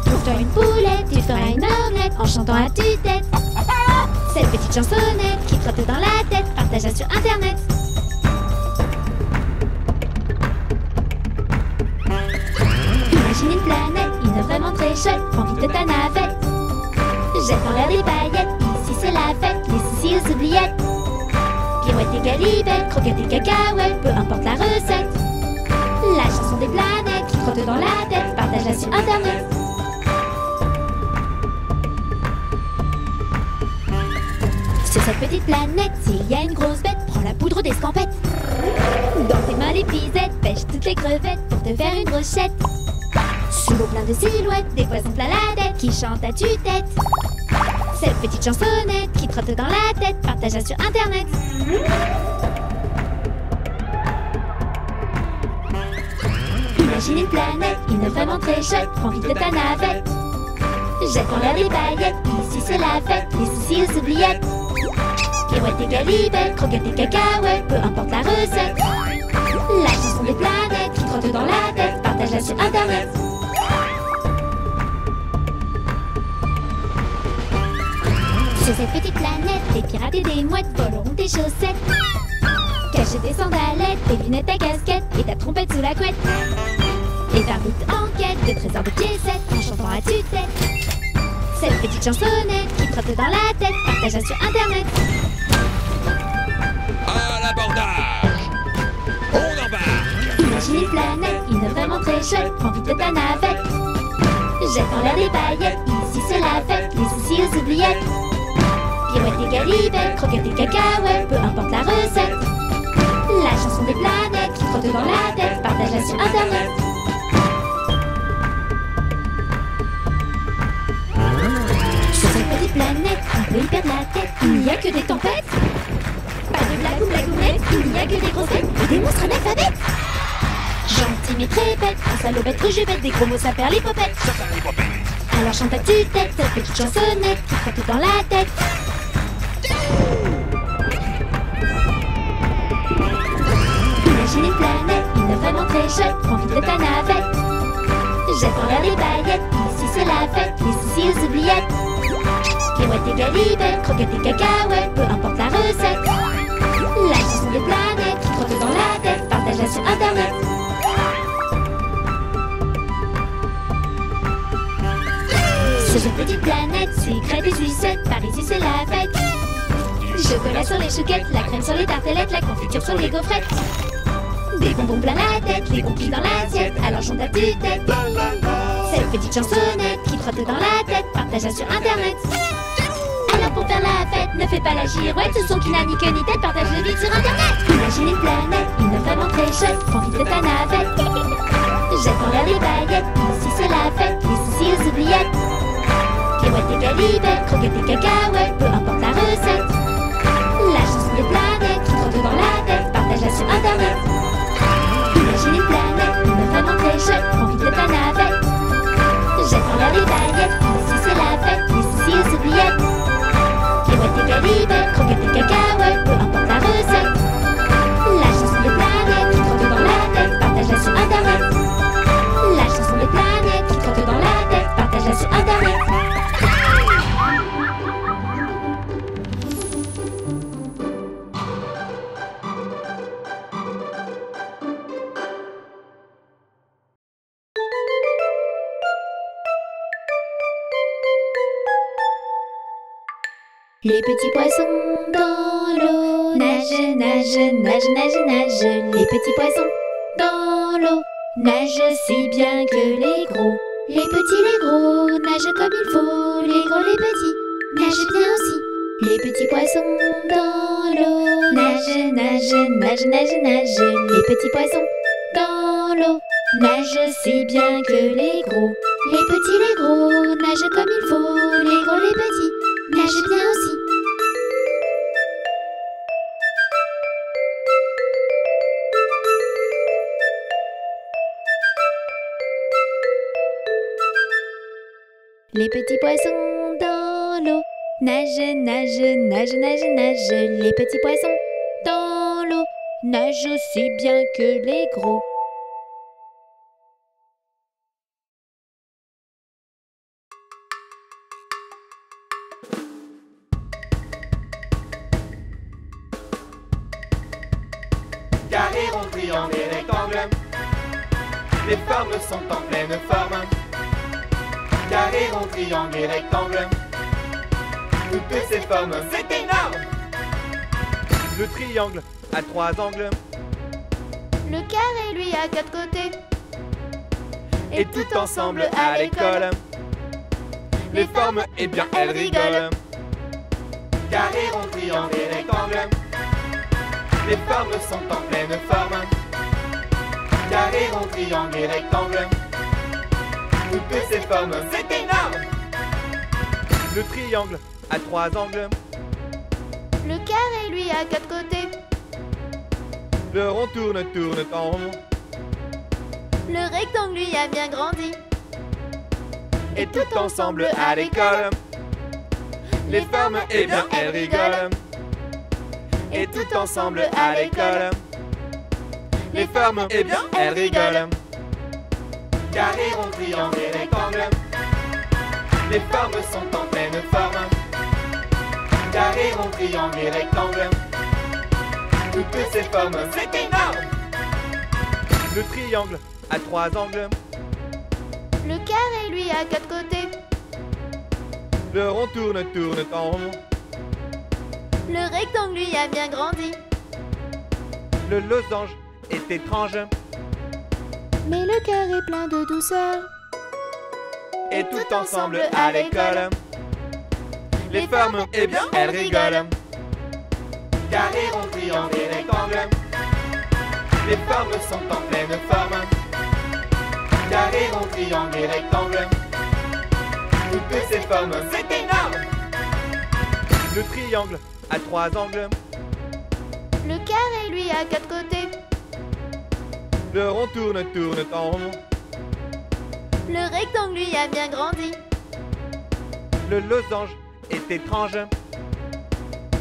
Trouve-toi une poulette, tu feras une omelette en chantant à tue-tête. Cette petite chansonnette qui trotte dans la tête, partage-la sur internet. Imagine une planète, une vraiment très chouette, prends vite ta navette. Jette en l'air des paillettes, ici c'est la fête, les soucis aux oubliettes. Pirouette et galivette, croquettes et cacahuètes, peu importe la recette. La chanson des planètes qui trotte dans la tête, partage-la sur internet. Sur cette petite planète, s'il y a une grosse bête, prends la poudre d'escampette. Dans tes mains l'épuisette, pêche toutes les crevettes pour te faire une brochette. Sous l'eau plein de silhouettes, des poissons plein la tête qui chantent à tue-tête. Cette petite chansonnette qui trotte dans la tête, partage-la sur internet. Imagine une planète, une vraiment très chouette, prends vite ta navette. Jette en l'air des paillettes, ici c'est la fête, les soucis aux oubliettes. Pirouette et galivette, croquettes et cacahuètes, peu importe la recette. La chanson des planètes qui trotte dans la tête, partage-la sur internet. Sur cette petite planète, des pirates et des mouettes voleront tes chaussettes. Cache tes sandalettes, tes lunettes, ta casquette et ta trompette sous la couette. Et par vite en quête de trésors de piécettes en chantant à tue-tête. Cette petite chansonnette qui trotte dans la tête, partagea sur internet. À l'abordage! On embarque! Imagine une planète, une vraiment très chouette, prends vite ta navette. Jette en l'air des paillettes, ici c'est la fête, les soucis aux oubliettes. Pirouette et galipettes, croquettes et cacahuètes, peu importe la recette. La chanson des planètes qui trotte dans la tête, partage-la sur internet. Sur cette petite planète, on peut y perdre la tête, il n'y a que des tempêtes. Pas de blague ou blagounette, il n'y a que des grosses têtes et des monstres analphabètes. Gentil mais très bête, un salaud bête, rejubette, des gros mots ça perd les popettes. Alors chante à tue-tête, cette petite chansonnette qui trotte dans la tête. Imagine une planète, une vraiment très chouette, prends vite ta navette. Jette en l'air des paillettes, ici c'est la fête, les soucis aux oubliettes. Pirouette et galipettes, croquettes et cacahuètes, peu importe la recette. La chanson des planètes qui trotte dans la tête, partage-la sur internet. Sur cette petite planète, secret des sucettes, par ici c'est la fête. Chocolat sur les chouquettes, la crème sur les tartelettes, la confiture sur les gaufrettes. Des bonbons plein la tête, les cookies dans l'assiette, alors chante à tue-tête. Cette petite chansonnette qui trotte dans la tête, partage-la sur internet. Alors pour faire la fête, ne fais pas la girouette, ce son qui n'a ni queue ni tête, partage-le vite sur internet. Imagine une planète, une vraiment très chouette, prends vite ta navette. Jette en l'air des baguettes, ici c'est la fête, les soucis aux oubliettes. Pirouette et galipettes, croquettes et cacahuètes, peu importe la recette. La chanson des planètes qui trotte dans la tête, partage-la sur internet. Imagine une planète, une vraiment très chouette, prends vite ta navette. Jette en l'air des baguettes, ici c'est la fête, les soucis aux oubliettes. Pirouette et galipettes, croquettes et cacahuètes, peu importe la recette. La chanson des planètes qui trotte dans la tête, partage-la sur internet. La chanson des planètes qui trotte dans la tête, partage-la sur internet. Les petits poissons dans l'eau nagent, nagent, nagent, nagent, nagent. Les petits poissons dans l'eau nagent si bien que les gros. Les petits, les gros nagent comme il faut. Les gros, les petits nagent bien aussi. Les petits poissons dans l'eau nagent, nagent, nagent, nagent, nagent. Les petits poissons dans l'eau nagent si bien que les gros. Les petits, les gros nagent comme il faut. Les gros, les petits nagent bien aussi. Les petits poissons dans l'eau nagent, nagent, nagent, nagent, nagent. Les petits poissons dans l'eau nagent aussi bien que les gros. Carré, rond, triangle et rectangle, les formes sont en pleine forme. Carré, rond, triangle et rectangle, toutes ces formes, c'est énorme. Le triangle a 3 angles, Le carré, lui, a 4 côtés. et tout ensemble à l'école, les formes, eh bien, elles rigolent. Carré, rond, triangle et rectangle, les formes sont en pleine forme. Carré, rond, triangle et rectangle, toutes ces formes, c'est énorme. Le triangle a 3 angles, Le carré, lui, a 4 côtés. le rond tourne, tourne en rond, Le rectangle, lui, a bien grandi. et tout ensemble à l'école, les formes, eh bien, elles rigolent. Et tout ensemble à l'école, les formes, eh bien, elles rigolent. Carré, rond, triangle et rectangle, les formes sont en pleine forme. Carré, rond, triangle et rectangle, toutes ces formes, c'est énorme. Le triangle a 3 angles, Le carré, lui, a 4 côtés. Le rond tourne, tourne en rond. Le rectangle lui a bien grandi. Le losange est étrange. Mais le cœur est plein de douceur. Et tout ensemble à l'école, les formes, eh bien, elles rigolent. Carré, rond, triangle et rectangle, les formes sont en pleine forme. Carré, rond, triangle et rectangle, toutes ces formes, c'est énorme. Le triangle a 3 angles. Le carré lui a 4 côtés. Le rond tourne, tourne en rond. Le rectangle lui a bien grandi. Le losange est étrange.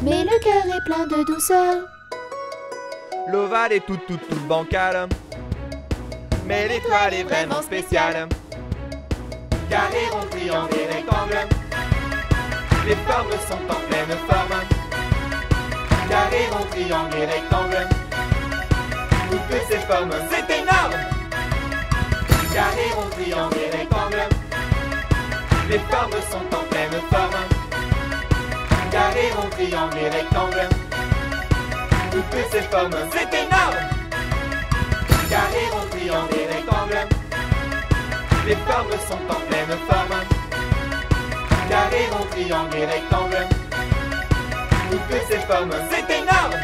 Mais le cœur est plein de douceur. L'ovale est tout bancal. Mais l'étoile est vraiment spéciale. Carré, rond, triangle et rectangle, les formes sont en pleine forme. Carré, rond, triangle et rectangle, toutes ces formes, c'est énorme. Carré, rond, triangle et rectangle, les formes sont en pleine forme. Carré, rond, triangle et rectangle, toutes ces formes, c'est énorme. Carré, rond, triangle et rectangle, les formes sont en pleine forme. Carré, rond, triangle et rectangle, toutes ces formes, c'est énorme.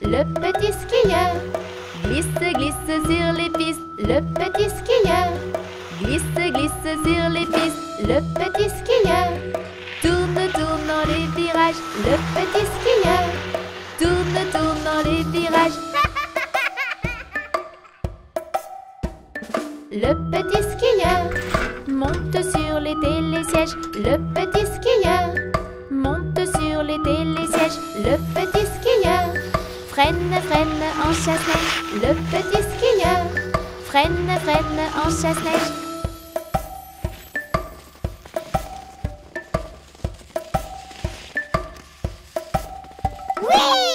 Le petit skieur glisse, glisse sur les pistes. Le petit skieur glisse, glisse sur les pistes. Le petit skieur tourne, tourne dans les virages. Le petit skieur tourne, tourne dans les virages. Le petit skieur monte sur les télésièges. Le petit skieur monte sur les télésièges. Le petit skieur freine, freine en chasse-neige. Le petit skieur freine, freine en chasse-neige.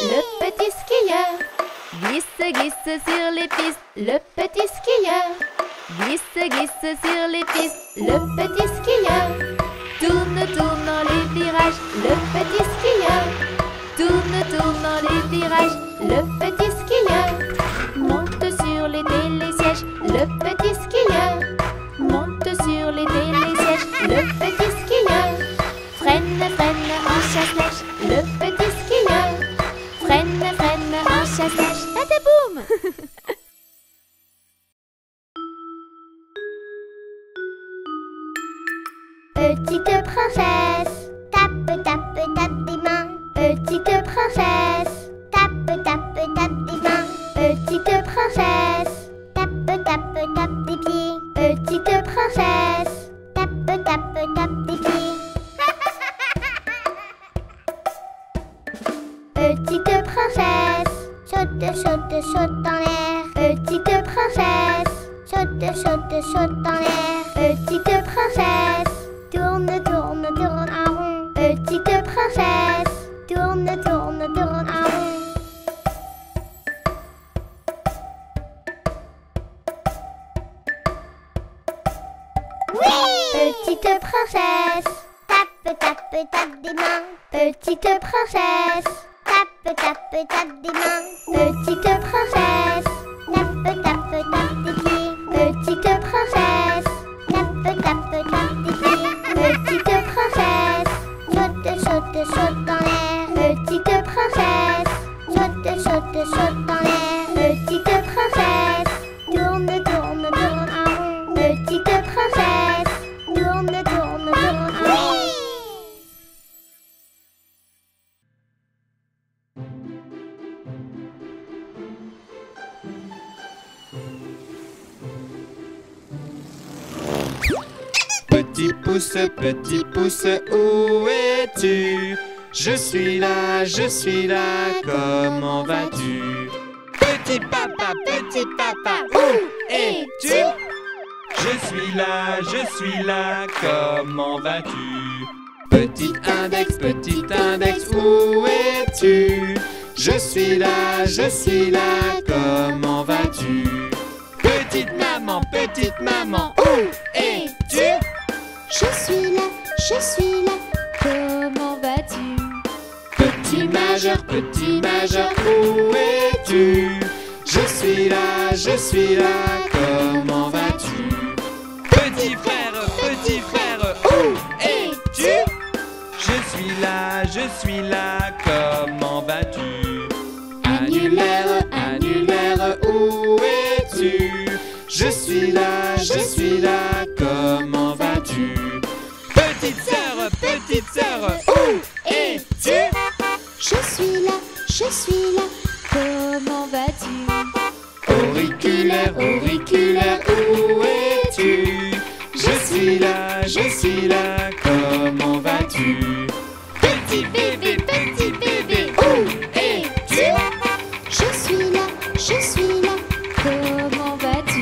Le petit skieur glisse, glisse sur les pistes. Le petit skieur glisse, glisse sur les pistes. Le petit skieur tourne, tourne dans les virages. Le petit skieur tourne, tourne dans les virages. Le petit skieur monte sur les télésièges. Le petit skieur monte sur les télésièges. Le petit skieur freine, freine en chasse-neige. Le petit skieur freine, freine en chasse-neige. Tataboum! Petite princesse, tape, tape, tape des mains. Petite princesse, tape, tape, tape des mains. Petite princesse, tape, tape, tape des pieds. Petite princesse, tape, tape, tape des pieds. Petite princesse, saute, saute, saute en l'air. Petite princesse, saute, saute, saute en l'air. Petite princesse, tourne, tourne, tourne en rond. Petite princesse, tourne, tourne, tourne en rond. Petite princesse, tape, tape, tape des mains. Petite princesse, tape, tape, tape des mains. Petite princesse, tape, tape, tape des pieds. Petite princesse, tape, tape, tape des pieds. Petite princesse, saute, saute, saute dans l'air. Petite princesse, saute, saute, saute dans l'air. Petite princesse, tourne, tourne, tourne en rond. Petite princesse, tourne, tourne, tourne en rond. Petit pouce, où es-tu? Je suis là, comment vas-tu? petit papa, où es-tu? Je suis là, comment vas-tu? Petit index, où es-tu? Je suis là, comment vas-tu? Petite maman, où es-tu? Je suis là, comment vas-tu? Petit majeur, où es-tu? Je suis là, comment vas-tu? Petit frère, où es-tu? Je suis là, comment vas-tu? Annulaire, où es-tu? Je suis là, comment vas-tu? Petite sœur, où es-tu? Je suis là, comment vas-tu? Auriculaire, où es-tu? Je suis là, comment vas-tu? Petit bébé, où es-tu? Je suis là, comment vas-tu?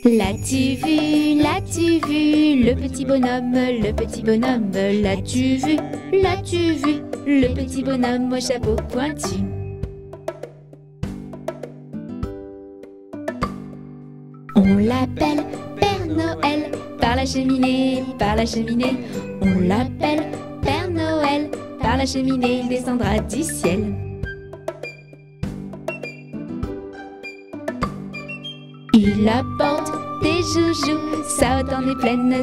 L'as-tu vu, le petit bonhomme, l'as-tu vu, le petit bonhomme au chapeau pointu. On l'appelle Père Noël, par la cheminée, on l'appelle Père Noël, par la cheminée, il descendra du ciel. Il apporte des joujoux, ça entend des plaines,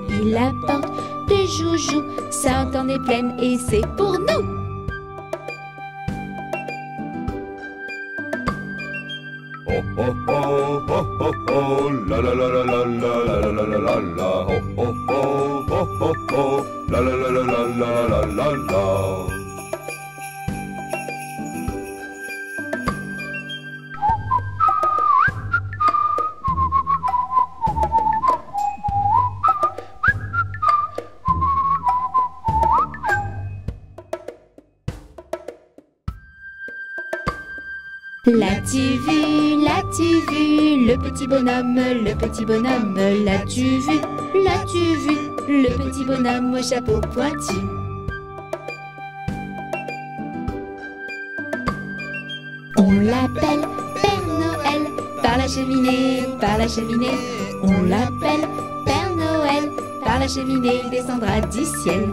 il apporte des joujoux, ça entend des plaines, et c'est pour nous. Oh oh oh oh oh oh la la la la la la la la la la la oh oh oh oh oh oh la la la la la la la la la. L'as-tu vu, le petit bonhomme, l'as-tu vu, le petit bonhomme au chapeau pointu. On l'appelle Père Noël, par la cheminée, on l'appelle Père Noël, par la cheminée, il descendra du ciel.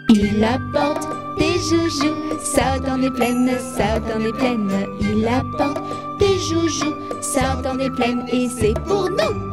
Il apporte des joujoux, ça entend des plaines, il apporte des joujoux, ça entend des plaines, et c'est pour nous.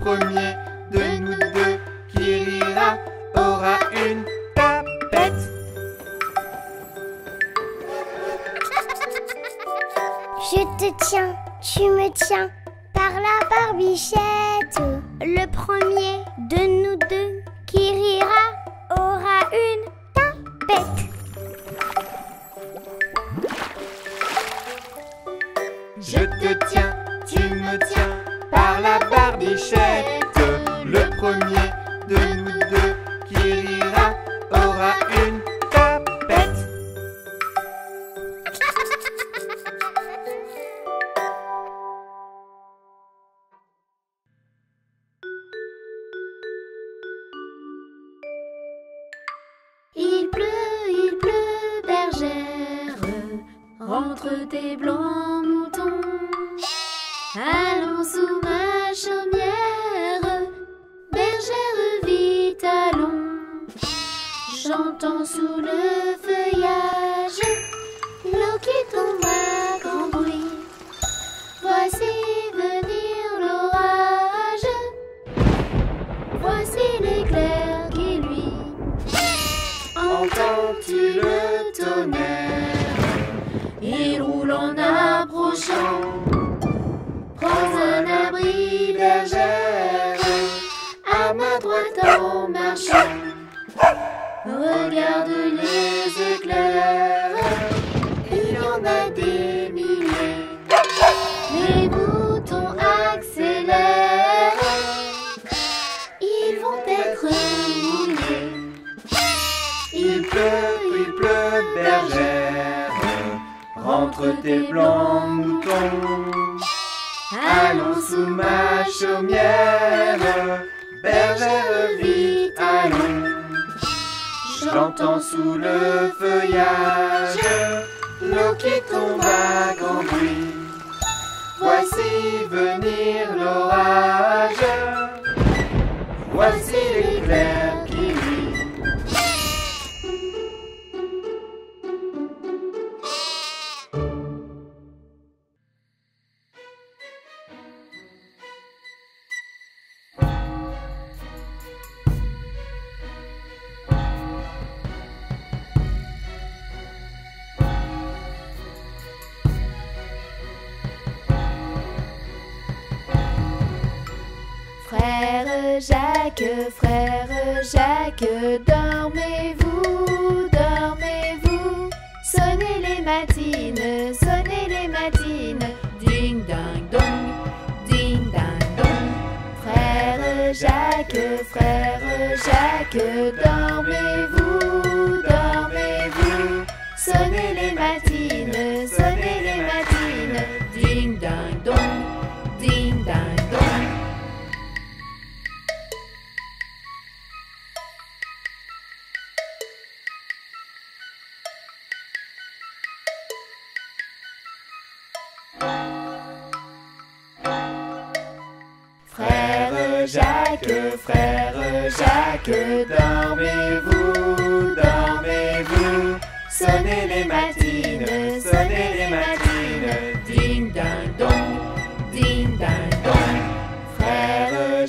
premier de nous deux qui rira aura une tapette. Je te tiens, tu me tiens par la barbichette. Le premier de nous deux qui rira aura une tapette. Je te tiens, tu me tiens par la barbichette. Le premier de nous deux qui rira aura une tapette. Il pleut, bergère, entre tes blancs moutons. Allons sous ma chaumière, bergère vite allons. J'entends sous le feuillage l'eau qui tombe à grand bruit. Voici venir l'orage, voici l'éclair qui luit. Entends-tu le tonnerre? Il roule en approchant. Prends un abri, bergère, à ma droite en marchant. Regarde les éclairs, il y en a des milliers. Les moutons accélèrent, ils vont être mouillés. Il pleut, bergère, rentre tes blancs moutons. Allons sous ma chaumière, bergère vite allons. J'entends sous le feuillage l'eau qui tombe à grand bruit. Voici venir l'orage, voici l'éclair qui luit. Frère Jacques, dormez-vous, dormez-vous. Sonnez les matines, ding ding dong, ding ding dong. Frère Jacques, dormez-vous, dormez-vous. Sonnez les matines, ding ding dong, ding ding dong. Frère Jacques, dormez-vous, dormez-vous. Sonnez les matines, ding ding dong, ding ding dong. Frère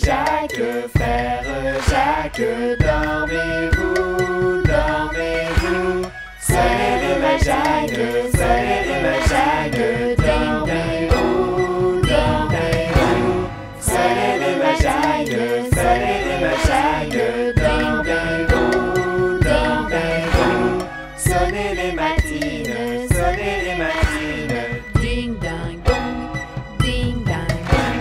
Jacques, dormez-vous, dormez-vous. Sonnez les matines, dormez-vous, dormez-vous. Sonnez les matines, dormez-vous, dormez-vous. Sonnez les matines, ding ding dong, ding ding dong.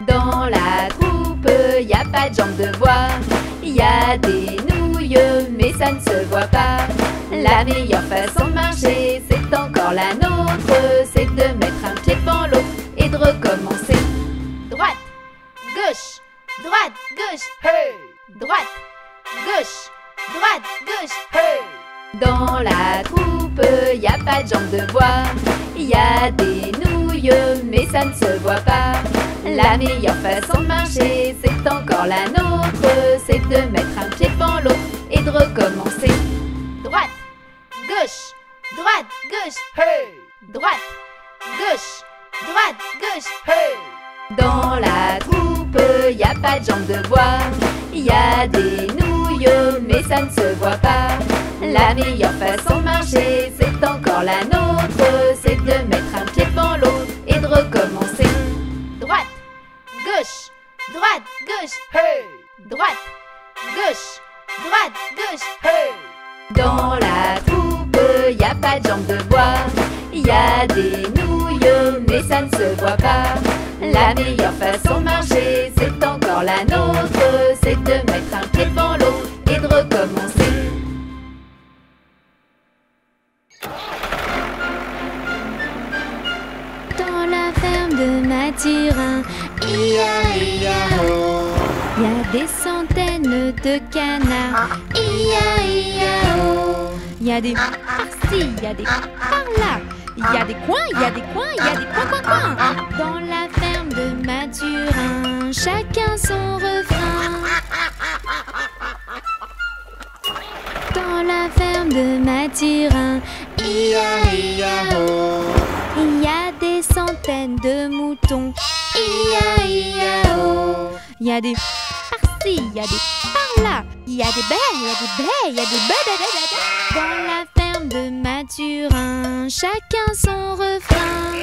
Dans la troupe, y a pas de jambes de bois. Y a des nouilles, mais ça ne se voit pas. La meilleure façon de marcher, c'est encore la nôtre. C'est de mettre un pied devant l'autre et de recommencer. Droite, gauche, droite, gauche, hey! Droite, gauche, droite, gauche, hey! Dans la troupe, y a pas de jambes de bois. Y a des nouilles, mais ça ne se voit pas. La meilleure façon de marcher, c'est encore la nôtre. C'est de mettre un pied devant l'autre et de recommencer. Droite, gauche, droite, gauche. Hey! Droite, gauche, droite, gauche. Hey! Dans la troupe, y a pas de jambes de bois. Y a des nouilles, mais ça ne se voit pas. La meilleure façon de marcher, c'est encore la nôtre. C'est de mettre un pied devant l'autre et de recommencer. Droite, gauche, droite, gauche. Hey! Droite, gauche, droite, gauche. Hey! Dans la troupe, y a pas de jambes de bois. Y a des nouilles, mais ça ne se voit pas. La meilleure façon de marcher, c'est encore la nôtre. C'est de mettre un pied devant l'autre et de recommencer. Dans la ferme de Mathurin, ia-ia-o. Y a des centaines de canards, ia-ia-o. Y a des par-ci, y a des par-là. Y a des coins, y a des coins, y a des coins. Dans la ferme de Mathurin, chacun son refrain. Dans la ferme de Mathurin, ia-ia-o. Il y a des centaines de moutons, ia-ia-o. Il y a des par-ci, il y a des par-là. Il y a des baies, il y a des baies, il y a des baies. Dans la ferme de Mathurin, chacun son refrain.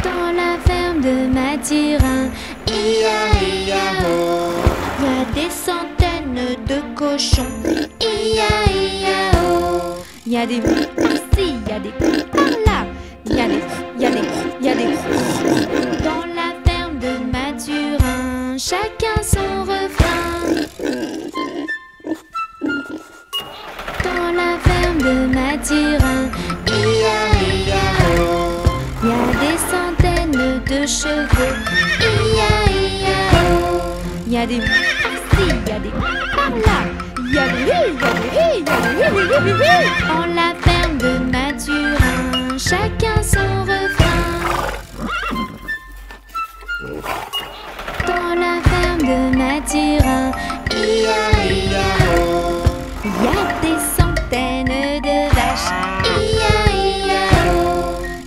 Dans la ferme de Mathurin, ia-ia-o. Il y a des centaines de cochons, ia-ia-o. Il y a des par-ci, il y a des par-là. Il y a des. Dans la ferme de Mathurin, chacun son refrain. Dans la ferme de Mathurin, ia-ia-o. Il y a des centaines de chevaux, ia-ia-o. Il y a des par-ci, il y a des par-là. Il y a des Dans la ferme de Mathurin, chacun son refrain. Dans la ferme de Mathurin, ia-ia-o. Il y a des centaines de vaches, ia-ia-o.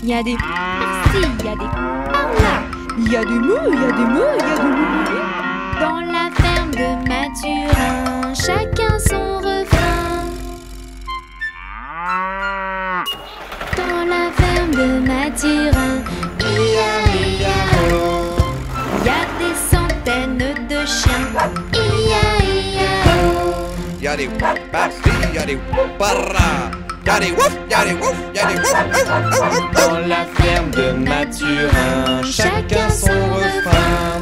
Il y a des par-ci, il y a des par-là. Il y a des moules, il y a des moules, il y a des moules. Dans la ferme de Mathurin, chacun son refrain. Dans la ferme de Mathurin, ia-ia-o. Il y a des centaines de chiens, ia-ia-o. Y'a des par-ci, y'a des par-là. Y'a des wouf, y'a des wouf, y'a des wouf, wouf, wouf, wouf. Dans la ferme de Mathurin, chacun son refrain.